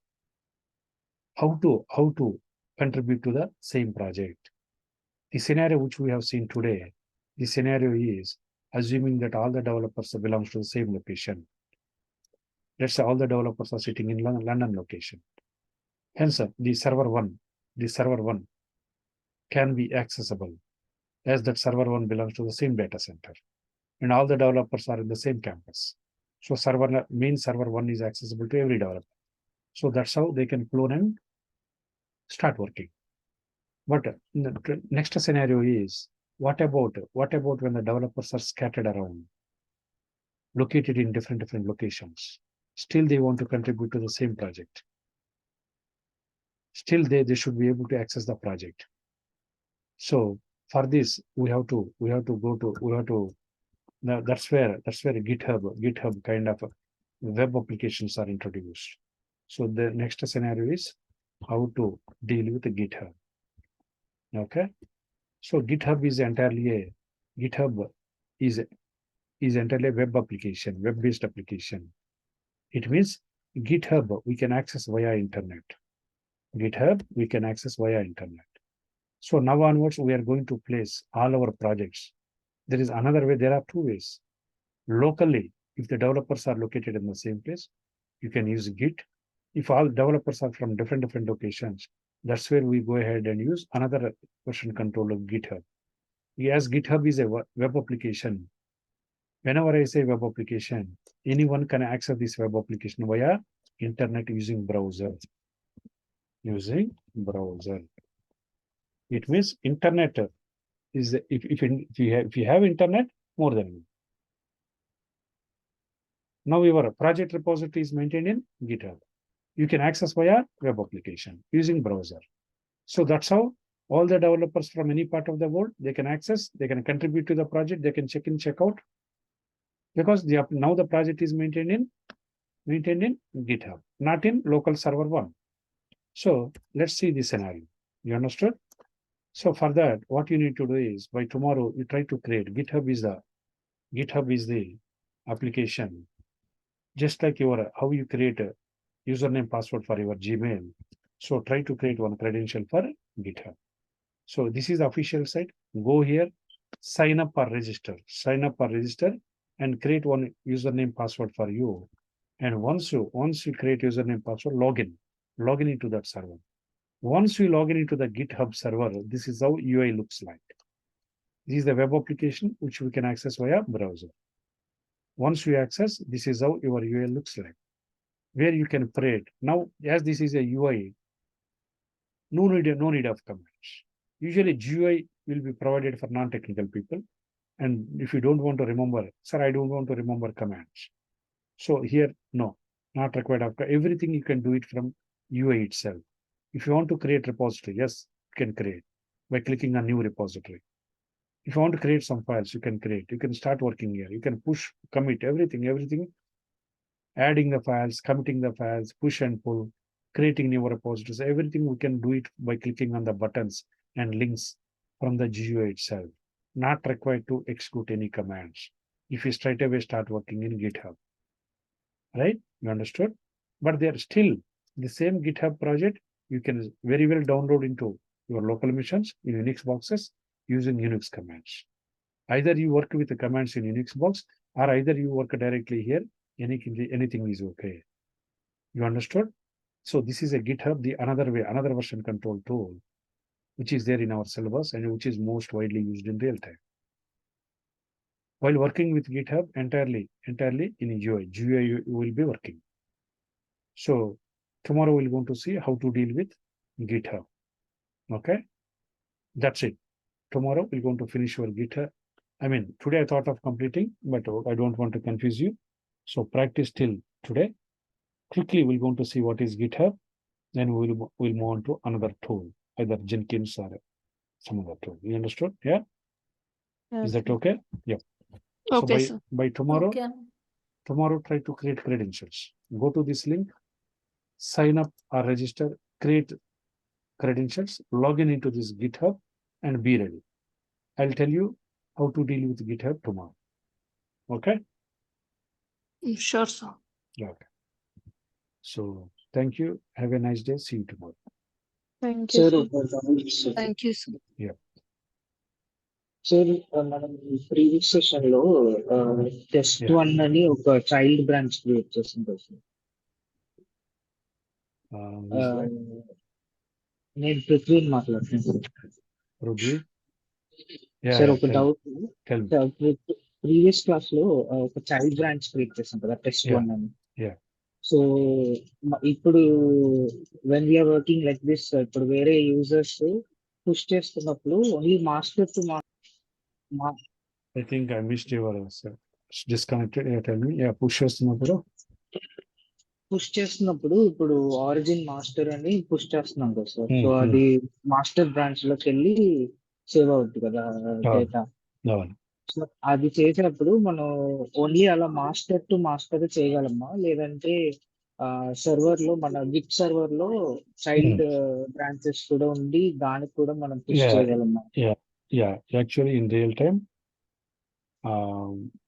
how to contribute to the same project? The scenario which we have seen today, the scenario is assuming that all the developers belongs to the same location. Let's say all the developers are sitting in London location. Hence, the server one can be accessible as that server one belongs to the same data center and all the developers are in the same campus. So main server one is accessible to every developer. So that's how they can clone and start working. But the next scenario is, what about when the developers are scattered around, located in different locations? Still they want to contribute to the same project. Still they should be able to access the project. So for this, that's where GitHub kind of web applications are introduced. So the next scenario is how to deal with GitHub. Okay. So GitHub is entirely a web application, web-based application. It means GitHub we can access via internet. So now onwards, we are going to place all our projects. There is another way. There are two ways. Locally, If the developers are located in the same place, you can use Git. If all developers are from different locations, that's where we go ahead and use another version control of GitHub. As GitHub is a web application, whenever I say web application, anyone can access this web application via internet using browser. Using browser. It means internet is if you have internet, more than enough. Now your project repository is maintained in GitHub. You can access via web application using browser. So that's how all the developers from any part of the world, they can access, they can contribute to the project, they can check in, check out, because now the project is maintained in GitHub, not in local server one. So let's see the scenario. You understood? So for that, what you need to do is by tomorrow, you try to create GitHub is the application. Just like how you create a username password for your Gmail. So try to create one credential for GitHub. So this is the official site. Go here, sign up or register, and create one username password for you. And once you create username password, login into that server. Once you log in into the GitHub server, this is how UI looks like. This is the web application which we can access via browser. Once you access, this is how your UI looks like, where you can create. Now, as this is a UI, no need of commands. Usually GUI will be provided for non-technical people. And if you don't want to remember, sir, I don't want to remember commands. So here, no, not required. After everything, you can do it from UI itself. If you want to create repository, yes, you can create by clicking on new repository. If you want to create some files, you can create. You can start working here. You can push, commit, everything, adding the files, committing the files, push and pull, creating new repositories. Everything we can do it by clicking on the buttons and links from the GUI itself. Not required to execute any commands. If you straight away start working in GitHub, right? You understood? But they're still the same GitHub project. You can very well download into your local machines in Unix boxes using Unix commands. Either you work with the commands in Unix box, or either you work directly here. Anything is okay. You understood? So this is a GitHub, the another version control tool, which is there in our syllabus and which is most widely used in real time. While working with GitHub entirely in GUI you will be working. So tomorrow we're going to see how to deal with GitHub. Okay, that's it. Tomorrow we're going to finish your GitHub. I mean, today I thought of completing, but I don't want to confuse you. So practice till today. Quickly, we're going to see what is GitHub. Then we'll move on to another tool, either Jenkins or some other tool. You understood? Yeah. Yes, Is that sir. okay? Yeah. Okay, So sir. by tomorrow, Okay. tomorrow try to create credentials. Go to this link, sign up or register, create credentials, log in into this GitHub, and be ready. I'll tell you how to deal with GitHub tomorrow. Okay? Sure, sir. Okay. So thank you. Have a nice day. See you tomorrow. Thank you, Sir, sir. Thank you, sir. Sir మనం previous session లో test Yeah. 1 అని ఒక child branch create చేసింది sir. Who's that? నేను పృథ్వీని మాట్లాడుతున్నాను Rudvi? Yeah, sir. yeah, ఒక tell me. Doubt, previous class లో ఒక చైల్డ్ బ్రాంచ్ క్రియేట్ చేసాం కదా, టెస్ట్ Yeah. 1 అని. Yeah. సో ఇప్పుడు when we're working like this, ఇప్పుడు వేరే యూజర్స్ పుష్ చేస్తున్నప్పుడు only master to I think I missed your answer. It's disconnected. Yeah, tell me. Yeah, push చేస్తున్నప్పుడు పుష్ చేస్తున్నప్పుడు ఇప్పుడు ఆరిజిన్ మాస్టర్ అని పుష్ చేస్తున్నాం కదా సార్. సో Hmm, అది మాస్టర్ బ్రాంచ్ లోకి వెళ్ళి సేవ్ అవుతుంది కదా డేటా. అవును. సో అది చేసినప్పుడు మనం ఓన్లీ అలా మాస్టర్ టు మాస్టర్ చేయగలమా, లేదంటే సర్వర్ లో మన గిట్ సర్వర్ లో చైల్డ్ బ్రాంచెస్ కూడా ఉండి దానికి కూడా మనం పుష్ Yeah. చేయగలమా? Yeah. Actually, in real time,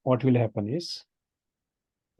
what will happen is